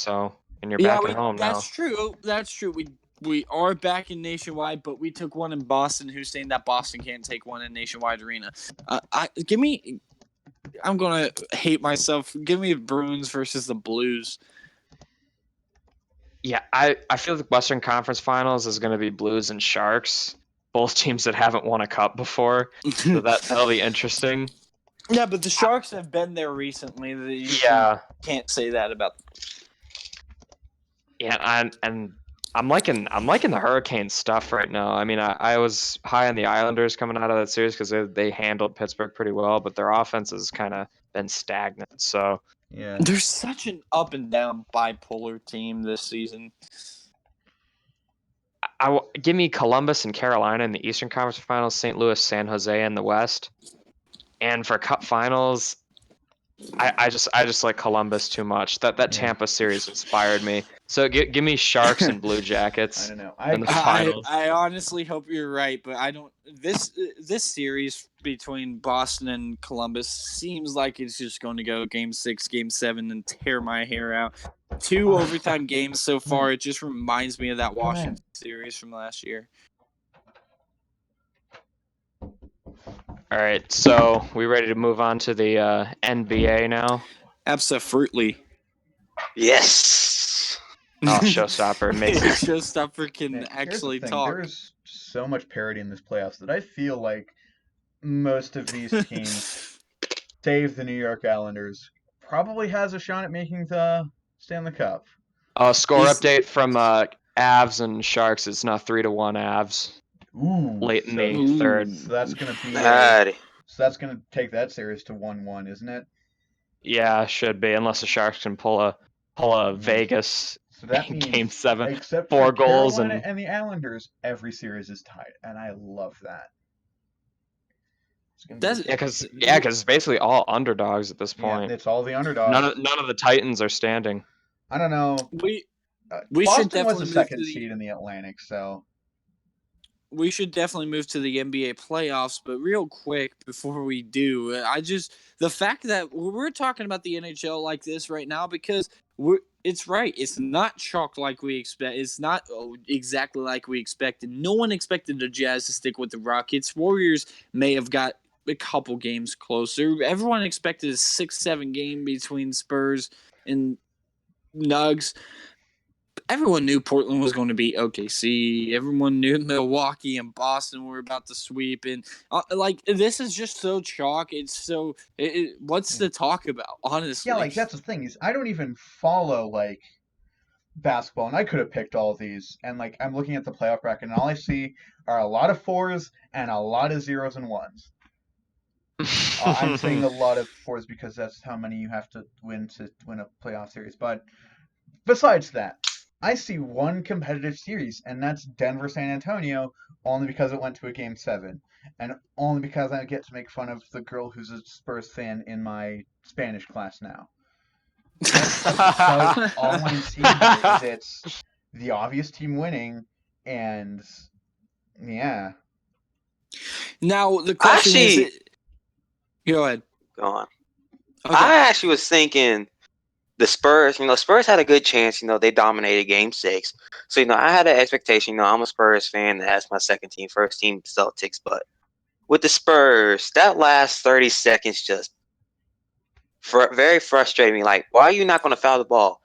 and you're back at home now. That's true. That's true. We are back in Nationwide, but we took one in Boston. Who's saying that Boston can't take one in Nationwide Arena? I'm gonna hate myself. Give me the Bruins versus the Blues. Yeah, I feel the Western Conference Finals is going to be Blues and Sharks, both teams that haven't won a cup before. So that'll be interesting. Yeah, but the Sharks have been there recently. You can't say that about them. Yeah, and I'm liking the Hurricane stuff right now. I mean, I was high on the Islanders coming out of that series because they handled Pittsburgh pretty well, but their offense has kind of been stagnant. So yeah, they're such an up and down bipolar team this season. Give me Columbus and Carolina in the Eastern Conference Finals, St. Louis, San Jose in the West, and for Cup Finals, I just like Columbus too much. That Tampa series inspired me. So give me Sharks and Blue Jackets. I don't know. In the finals. I honestly hope you're right, but I don't. This series between Boston and Columbus seems like it's just going to go Game 6, Game 7, and tear my hair out. 2 overtime games so far. It just reminds me of that Washington series from last year. All right, so we ready to move on to the NBA now? Absolutely. Yes. Oh, showstopper! Showstopper can actually talk. There's so much parity in this playoffs that I feel like most of these teams, save the New York Islanders, probably has a shot at making the Stanley Cup. Score update from Avs and Sharks. It's now 3-1 Avs. Ooh, Late in the third. So that's gonna be. So that's gonna take that series to 1-1, isn't it? Yeah, should be, unless the Sharks can pull a Vegas. So that means Game 7, except 4 for goals Carolina and the Islanders, every series is tied, and I love that. Because it's basically all underdogs at this point. Yeah, it's all the underdogs. None of the Titans are standing. I don't know. We Boston should definitely was the second seed in the Atlantic, so we should definitely move to the NBA playoffs. But real quick before we do, the fact that we're talking about the NHL like this right now because it's right. It's not chalked like we expect. It's not exactly like we expected. No one expected the Jazz to stick with the Rockets. Warriors may have got a couple games closer. Everyone expected a 6-7 game between Spurs and Nugs. Everyone knew Portland was going to beat OKC. Everyone knew Milwaukee and Boston were about to sweep. And this is just so chalk. It's so. What's to talk about? Honestly, yeah, that's the thing is I don't even follow basketball, and I could have picked all these. And I'm looking at the playoff bracket, and all I see are a lot of 4s and a lot of 0s and 1s. I'm saying a lot of 4s because that's how many you have to win a playoff series. But besides that, I see one competitive series, and that's Denver-San Antonio, only because it went to a Game 7, and only because I get to make fun of the girl who's a Spurs fan in my Spanish class now. That's about all I'm seeing here is it's the obvious team winning, and yeah. Now, the question is... Go ahead. Go on. Okay. I actually was thinking... The Spurs, Spurs had a good chance. They dominated Game 6. So, I had an expectation. I'm a Spurs fan. That's my second team, first team, Celtics. But with the Spurs, that last 30 seconds just very frustrated me. Like, why are you not going to foul the ball?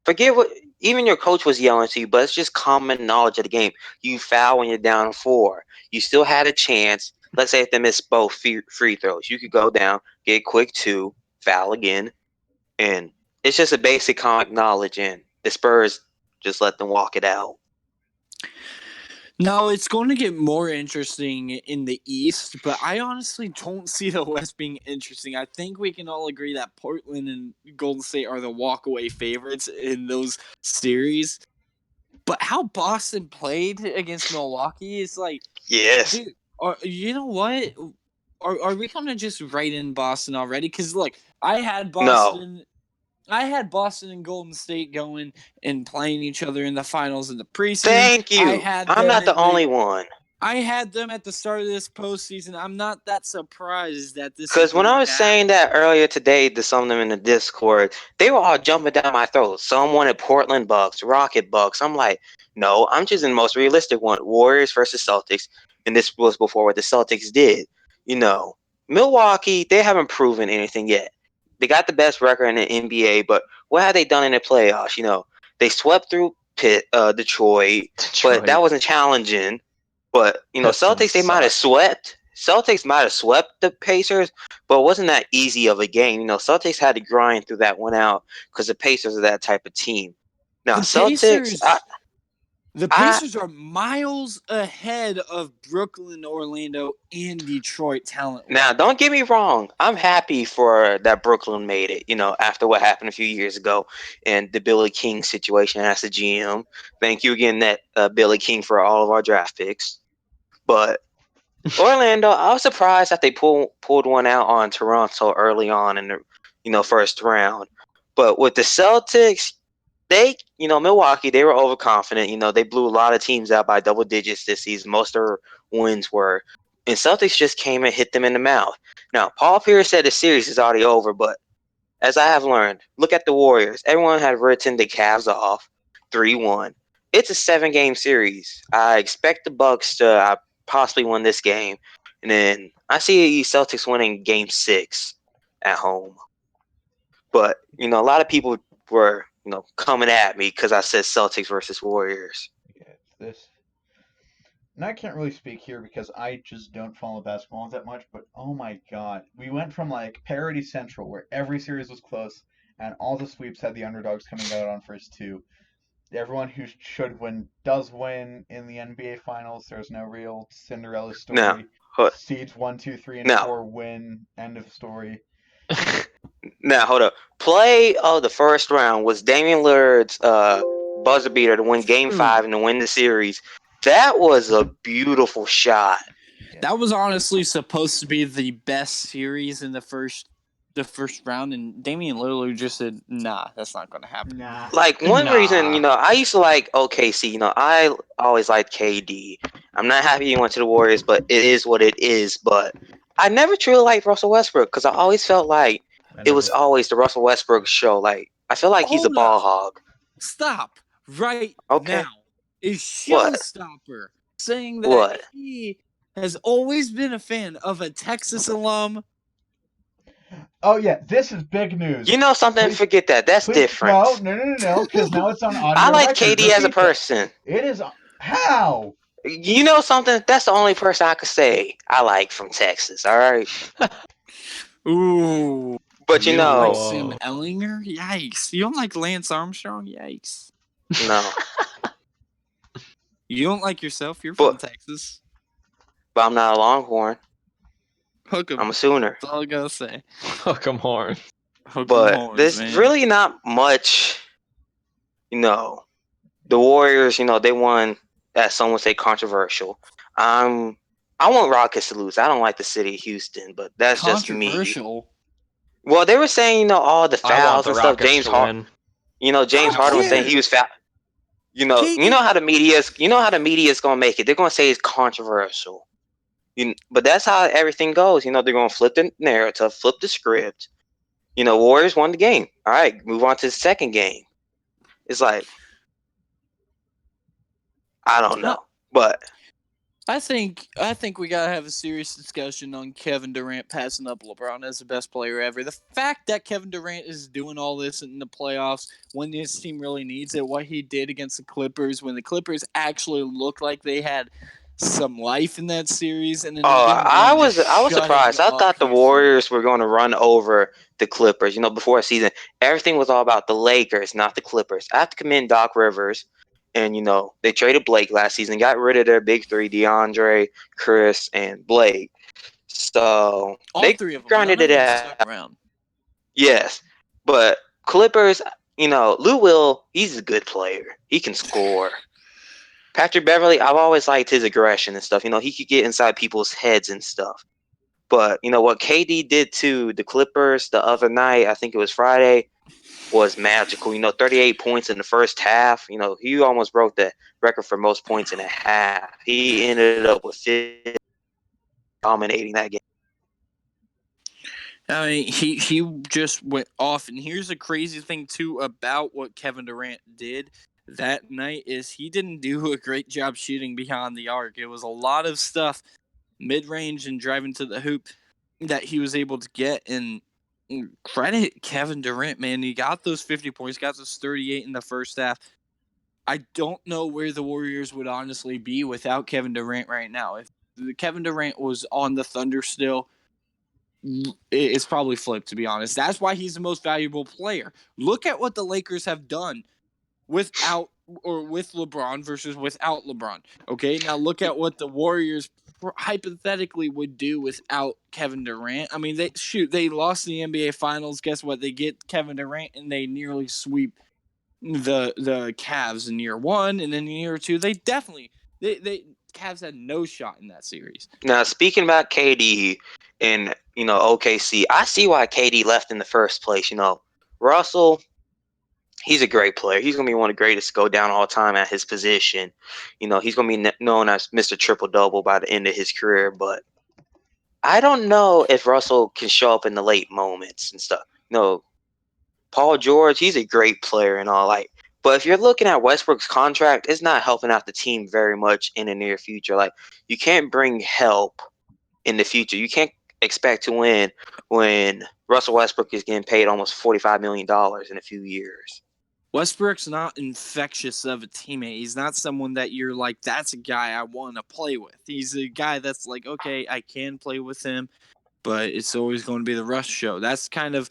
Forget what even your coach was yelling to you, but it's just common knowledge of the game. You foul when you're down 4. You still had a chance. let's say if they miss both free throws, you could go down, get a quick 2, foul again, and it's just a basic comic knowledge, and the Spurs just let them walk it out. No, it's going to get more interesting in the East, but I honestly don't see the West being interesting. I think we can all agree that Portland and Golden State are the walkaway favorites in those series. But how Boston played against Milwaukee is like, Yes. dude, you know what? Are we going to just write in Boston already? Because, look, I had Boston and Golden State going and playing each other in the finals in the preseason. Thank you. I'm not the only one. I had them at the start of this postseason. I'm not that surprised that this is Because when going I was to saying that earlier today to some of them in the Discord, they were all jumping down my throat. Some wanted Portland Bucks, Rocket Bucks. I'm like, no, I'm choosing the most realistic one, Warriors versus Celtics. And this was before what the Celtics did. Milwaukee, they haven't proven anything yet. They got the best record in the NBA, but what have they done in the playoffs? They swept through Detroit, but that wasn't challenging. But Pistons Celtics, they might have swept. Celtics might have swept the Pacers, but it wasn't that easy of a game. Celtics had to grind through that one out because the Pacers are that type of team. Now, the Pacers are miles ahead of Brooklyn, Orlando, and Detroit talent. Now, don't get me wrong. I'm happy for that Brooklyn made it, after what happened a few years ago and the Billy King situation as the GM. Thank you again, Billy King, for all of our draft picks. But Orlando, I was surprised that they pulled one out on Toronto early on in the first round. But with the Celtics, Milwaukee, they were overconfident. They blew a lot of teams out by double digits this season. Most of their wins were. And Celtics just came and hit them in the mouth. Now, Paul Pierce said the series is already over, but as I have learned, look at the Warriors. Everyone had written the Cavs off 3-1. It's a 7-game series. I expect the Bucks to possibly win this game. And then I see the Celtics winning game 6 at home. But, a lot of people were, coming at me because I said Celtics versus Warriors. Okay, this. And I can't really speak here because I just don't follow basketball that much, but oh my god. We went from like parity central where every series was close and all the sweeps had the underdogs coming out on first 2. Everyone who should win does win in the NBA Finals. There's no real Cinderella story. Seeds 1, 2, 3, and 4 win. End of story. Now, hold up. Play of the first round was Damian Lillard's buzzer beater to win Game 5 and to win the series. That was a beautiful shot. That was honestly supposed to be the best series in the first round, and Damian Lillard just said, "Nah, that's not going to happen." Nah. Like, one reason, I used to like OKC. I always liked KD. I'm not happy he went to the Warriors, but it is what it is. But I never truly liked Russell Westbrook because I always felt like it was always the Russell Westbrook show. Like, I feel like he's a ball hog. Stop right now. Is Showstopper saying that he has always been a fan of a Texas alum? Oh yeah, this is big news. You know something? Please, forget that. That's different. No, because now it's on audio. I like KD as a person. It is how? You know something? That's the only person I could say I like from Texas. All right. Ooh. But you don't like Sam Ellinger? Yikes. You don't like Lance Armstrong? Yikes. No. You don't like yourself? You're from Texas. But I'm not a Longhorn. Hook 'em. I'm a Sooner. That's all I gotta say. Hook 'em horn. But there's really not much, the Warriors, they won, as some would say, controversial. I want Rockets to lose. I don't like the city of Houston, but that's just me. Controversial? Well, they were saying, all the fouls and stuff. James Harden. James Harden was saying he was foul. You know how the media is gonna make it. They're gonna say it's controversial. But that's how everything goes. They're gonna flip the narrative, flip the script. Warriors won the game. All right, move on to the second game. It's like, I don't know, but I think we gotta have a serious discussion on Kevin Durant passing up LeBron as the best player ever. The fact that Kevin Durant is doing all this in the playoffs when his team really needs it, what he did against the Clippers when the Clippers actually looked like they had some life in that series, and then Oh, again going to I was shutting surprised. I up thought the Houston. Warriors were going to run over the Clippers. Before a season, everything was all about the Lakers, not the Clippers. I have to commend Doc Rivers, and they traded Blake last season, got rid of their big three: DeAndre, Chris, and Blake. So All they three of them. None grinded of it them out. stuck around. Yes, but Clippers, Lou Will, he's a good player. He can score. Patrick Beverly, I've always liked his aggression and stuff. He could get inside people's heads and stuff. But what KD did to the Clippers the other night, I think it was Friday, was magical. 38 points in the first half. He almost broke the record for most points in a half. He ended up with 50, dominating that game. I mean, he just went off. And here's the crazy thing too about what Kevin Durant did that night is he didn't do a great job shooting beyond the arc. It was a lot of stuff mid-range and driving to the hoop that he was able to get. And credit Kevin Durant, man. He got those 50 points, got those 38 in the first half. I don't know where the Warriors would honestly be without Kevin Durant right now. If Kevin Durant was on the Thunder still, it's probably flipped, to be honest. That's why he's the most valuable player. Look at what the Lakers have done without or with LeBron versus without LeBron. Okay, now look at what the Warriors hypothetically would do without Kevin Durant. I mean, they lost the NBA Finals. Guess what? They get Kevin Durant and they nearly sweep the Cavs in year one, and then in year two, they Cavs had no shot in that series. Now, speaking about KD and OKC, I see why KD left in the first place. Russell, he's a great player. He's going to be one of the greatest to go down all time at his position. He's going to be known as Mr. Triple Double by the end of his career. But I don't know if Russell can show up in the late moments and stuff. Paul George, he's a great player and all. But if you're looking at Westbrook's contract, it's not helping out the team very much in the near future. You can't bring help in the future. You can't expect to win when Russell Westbrook is getting paid almost $45 million in a few years. Westbrook's not infectious of a teammate. He's not someone that you're like, that's a guy I want to play with. He's a guy that's like, okay, I can play with him, but it's always going to be the Russ show. That's kind of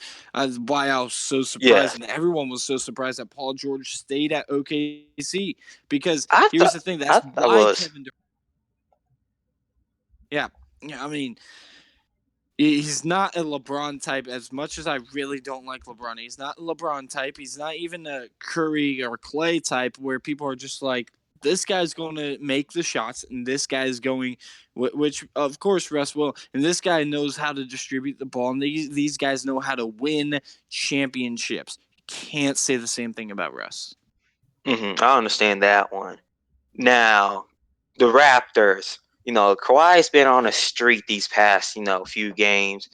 why I was so surprised, and everyone was so surprised that Paul George stayed at OKC, because here's the thing. That's why Kevin Durant. Yeah, I mean, he's not a LeBron type. As much as I really don't like LeBron, he's not a LeBron type. He's not even a Curry or Clay type where people are just like, this guy's going to make the shots, and this guy is going, which of course Russ will, and this guy knows how to distribute the ball, and these guys know how to win championships. Can't say the same thing about Russ. I understand that one. Now, the Raptors, Kawhi's been on a streak these past, few games,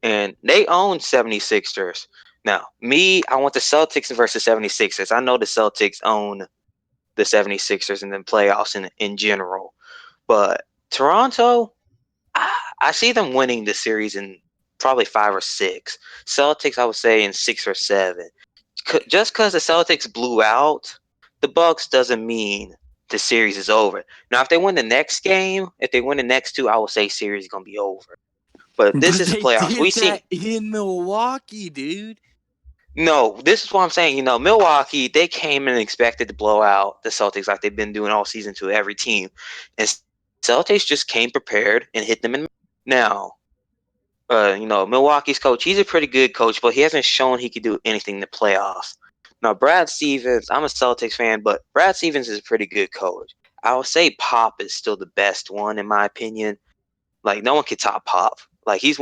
and they own 76ers. Now, I want the Celtics versus 76ers. I know the Celtics own the 76ers in the playoffs in general. But Toronto, I see them winning the series in probably 5 or 6. Celtics, I would say in 6 or 7. Just because the Celtics blew out the Bucks doesn't mean the series is over. Now, if they win the next game, if they win the next 2, I will say series is going to be over. But this is the playoffs. We did that in Milwaukee, dude. No, this is what I'm saying. Milwaukee, they came and expected to blow out the Celtics like they've been doing all season to every team. And Celtics just came prepared and hit them in. Now, Milwaukee's coach, he's a pretty good coach, but he hasn't shown he could do anything in the playoffs. Now, Brad Stevens, I'm a Celtics fan, but Brad Stevens is a pretty good coach. I would say Pop is still the best one, in my opinion. No one can top Pop. He's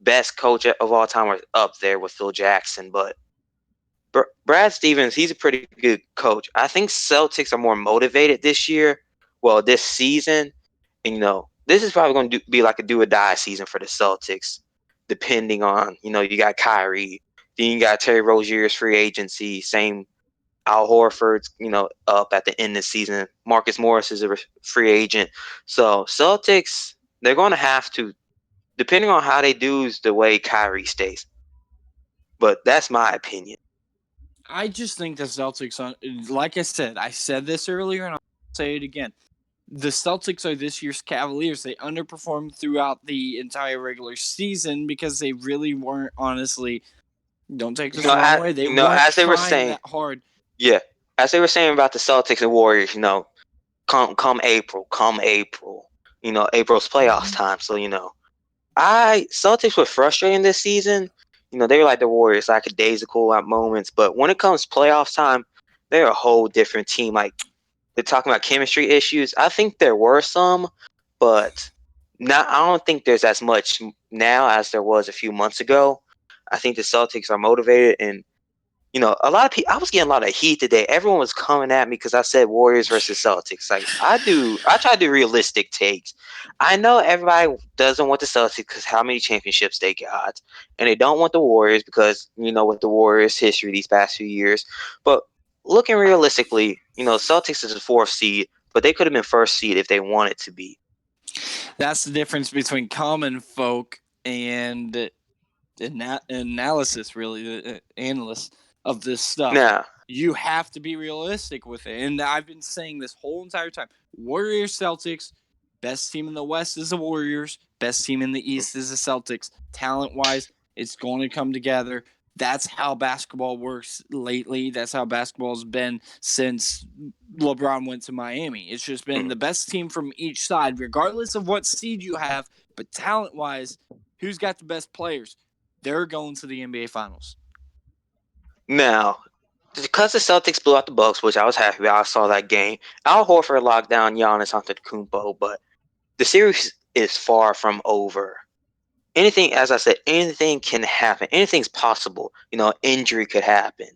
best coach of all time, or up there with Phil Jackson, but Brad Stevens, he's a pretty good coach. I think Celtics are more motivated this year, this season. And, this is probably going to be like a do or die season for the Celtics, depending on, you got Kyrie, then you got Terry Rozier's free agency, same Al Horford's, up at the end of the season. Marcus Morris is a free agent. So Celtics, they're going to have to, depending on how they do, is the way Kyrie stays. But that's my opinion. I just think the Celtics, like I said this earlier, and I'll say it again. the Celtics are this year's Cavaliers. They underperformed throughout the entire regular season because they really weren't, honestly, don't take this the wrong way, they weren't as they were trying saying, that hard. yeah, as they were saying about the Celtics and Warriors, come April, April's playoffs time. So Celtics were frustrating this season. They were like the Warriors, lackadaisical at moments. But when it comes playoffs time, they're a whole different team. Like, they're talking about chemistry issues. I think there were some, but I don't think there's as much now as there was a few months ago. I think the Celtics are motivated, and a lot of people. I was getting a lot of heat today. Everyone was coming at me because I said Warriors versus Celtics. Like, I try to do realistic takes. I know everybody doesn't want the Celtics because how many championships they got, and they don't want the Warriors because with the Warriors' history these past few years. But looking realistically, Celtics is the 4th seed, but they could have been 1st seed if they wanted to be. That's the difference between common folk and analysis, really, the analysts of this stuff. Now, you have to be realistic with it. And I've been saying this whole entire time. Warriors, Celtics, best team in the West is the Warriors. Best team in the East is the Celtics. Talent-wise, it's going to come together. That's how basketball works lately. That's how basketball's been since LeBron went to Miami. It's just been the best team from each side, regardless of what seed you have. But talent-wise, who's got the best players? They're going to the NBA Finals. Now, because the Celtics blew out the Bucks, which I was happy about, I saw that game. Al Horford locked down Giannis Antetokounmpo, but the series is far from over. Anything, as I said, anything can happen. Anything's possible. Injury could happen.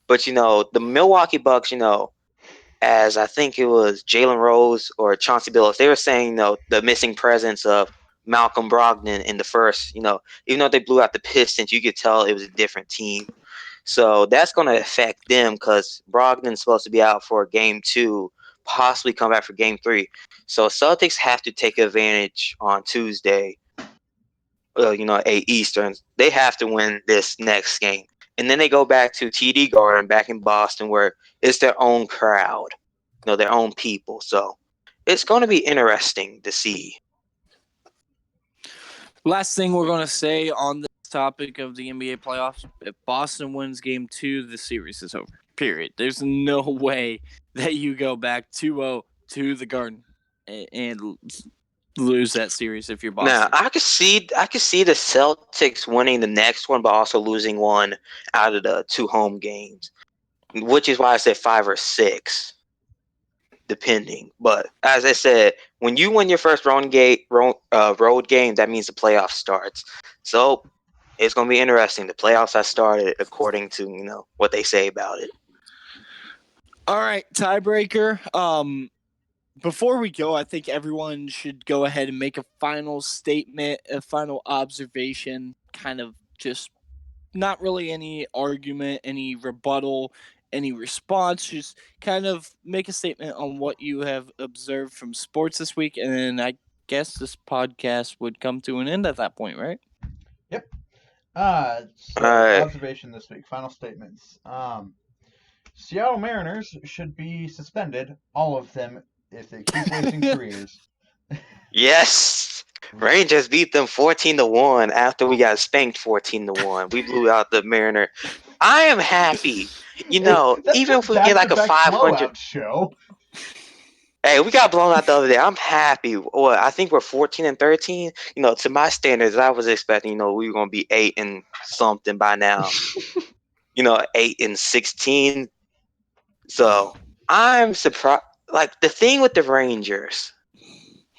But the Milwaukee Bucks, as I think it was Jalen Rose or Chauncey Billups, they were saying, the missing presence of Malcolm Brogdon in the first, even though they blew out the Pistons, you could tell it was a different team. So that's going to affect them because Brogdon's supposed to be out for game 2, possibly come back for game 3. So Celtics have to take advantage on Tuesday, 8 Eastern. They have to win this next game. And then they go back to TD Garden back in Boston where it's their own crowd, their own people. So it's going to be interesting to see. Last thing we're going to say on this topic of the NBA playoffs, if Boston wins game 2, the series is over. Period. There's no way that you go back 2-0 to the Garden and lose that series if you're Boston. Now, I could see the Celtics winning the next one, but also losing one out of the 2 home games, which is why I said 5 or 6, depending. But as I said, when you win your first road game, that means the playoff starts. So it's going to be interesting. The playoffs have started according to what they say about it. All right, tiebreaker. Before we go, I think everyone should go ahead and make a final statement, a final observation, kind of just not really any argument, any rebuttal, any response. Just kind of make a statement on what you have observed from sports this week, and then I guess this podcast would come to an end at that point, right? Yep. So observation this week. Final statements. Seattle Mariners should be suspended, all of them, if they keep wasting careers. Yes. Rangers beat them 14-1 after we got spanked 14-1. We blew out the Mariner. I am happy. Even if we get like a 500 show. Hey, we got blown out the other day. I'm happy. Well, I think we're 14-13. To my standards, I was expecting, we were gonna be 8 and something by now. 8-16. So I'm surprised. Like, the thing with the Rangers,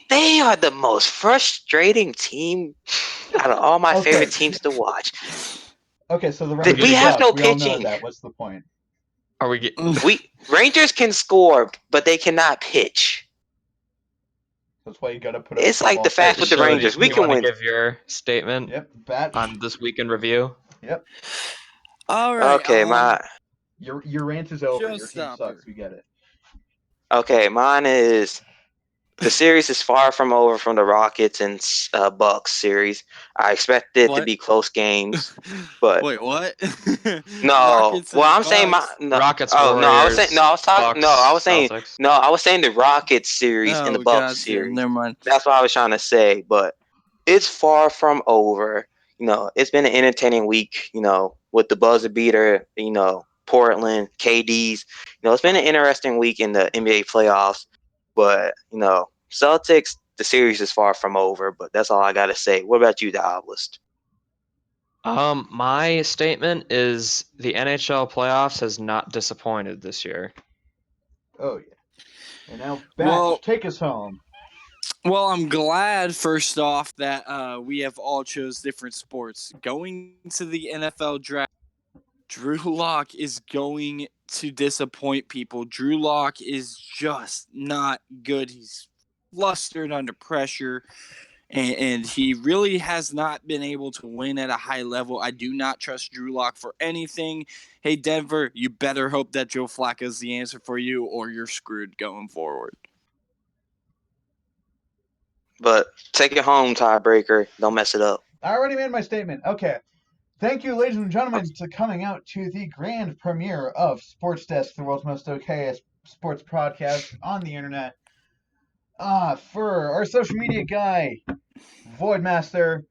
they are the most frustrating team out of all my favorite teams to watch. Okay, so the Rangers we have no we all know pitching. that. What's the point? Are we getting? Rangers can score, but they cannot pitch. That's why you got to put. It's like the fact with the Rangers. We can win. Give your statement. Yep, batch on this week in review. Yep. All right. Okay, your rant is over. Your team Showstopper. sucks. We get it. Okay, mine is The series is far from over from the Rockets and Bucks series. I expect it to What? be close games, but Wait, what? no. Rockets Well, and I'm saying Bucks. Rockets, no. I was saying Warriors, no. I was talking. No, I Bucks, was saying Celtics. no. I was saying the Rockets series and the Oh, Bucks gotcha. series. Never mind. That's what I was trying to say. But it's far from over. It's been an entertaining week. With the buzzer beater. Portland, KD's. It's been an interesting week in the NBA playoffs. But Celtics, the series is far from over. But that's all I gotta say. What about you, the Obelisk? My statement is the NHL playoffs has not disappointed this year. Oh yeah. And now, Well- Batch, take us home. Well, I'm glad first off that we have all chose different sports. Going to the NFL draft, Drew Lock is going to disappoint people. Drew Lock is just not good. He's flustered under pressure, and he really has not been able to win at a high level. I do not trust Drew Lock for anything. Hey, Denver, you better hope that Joe Flacco is the answer for you, or you're screwed going forward. But take it home, tiebreaker. Don't mess it up. I already made my statement. Okay. Thank you, ladies and gentlemen, to coming out to the grand premiere of Sports Desk, the world's most okayest sports podcast on the internet. For our social media guy, Voidmaster,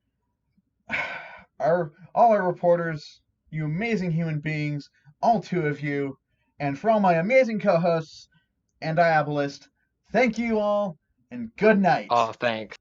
all our reporters, you amazing human beings, all two of you, and for all my amazing co-hosts and Diabolist, thank you all and good night. Oh, thanks.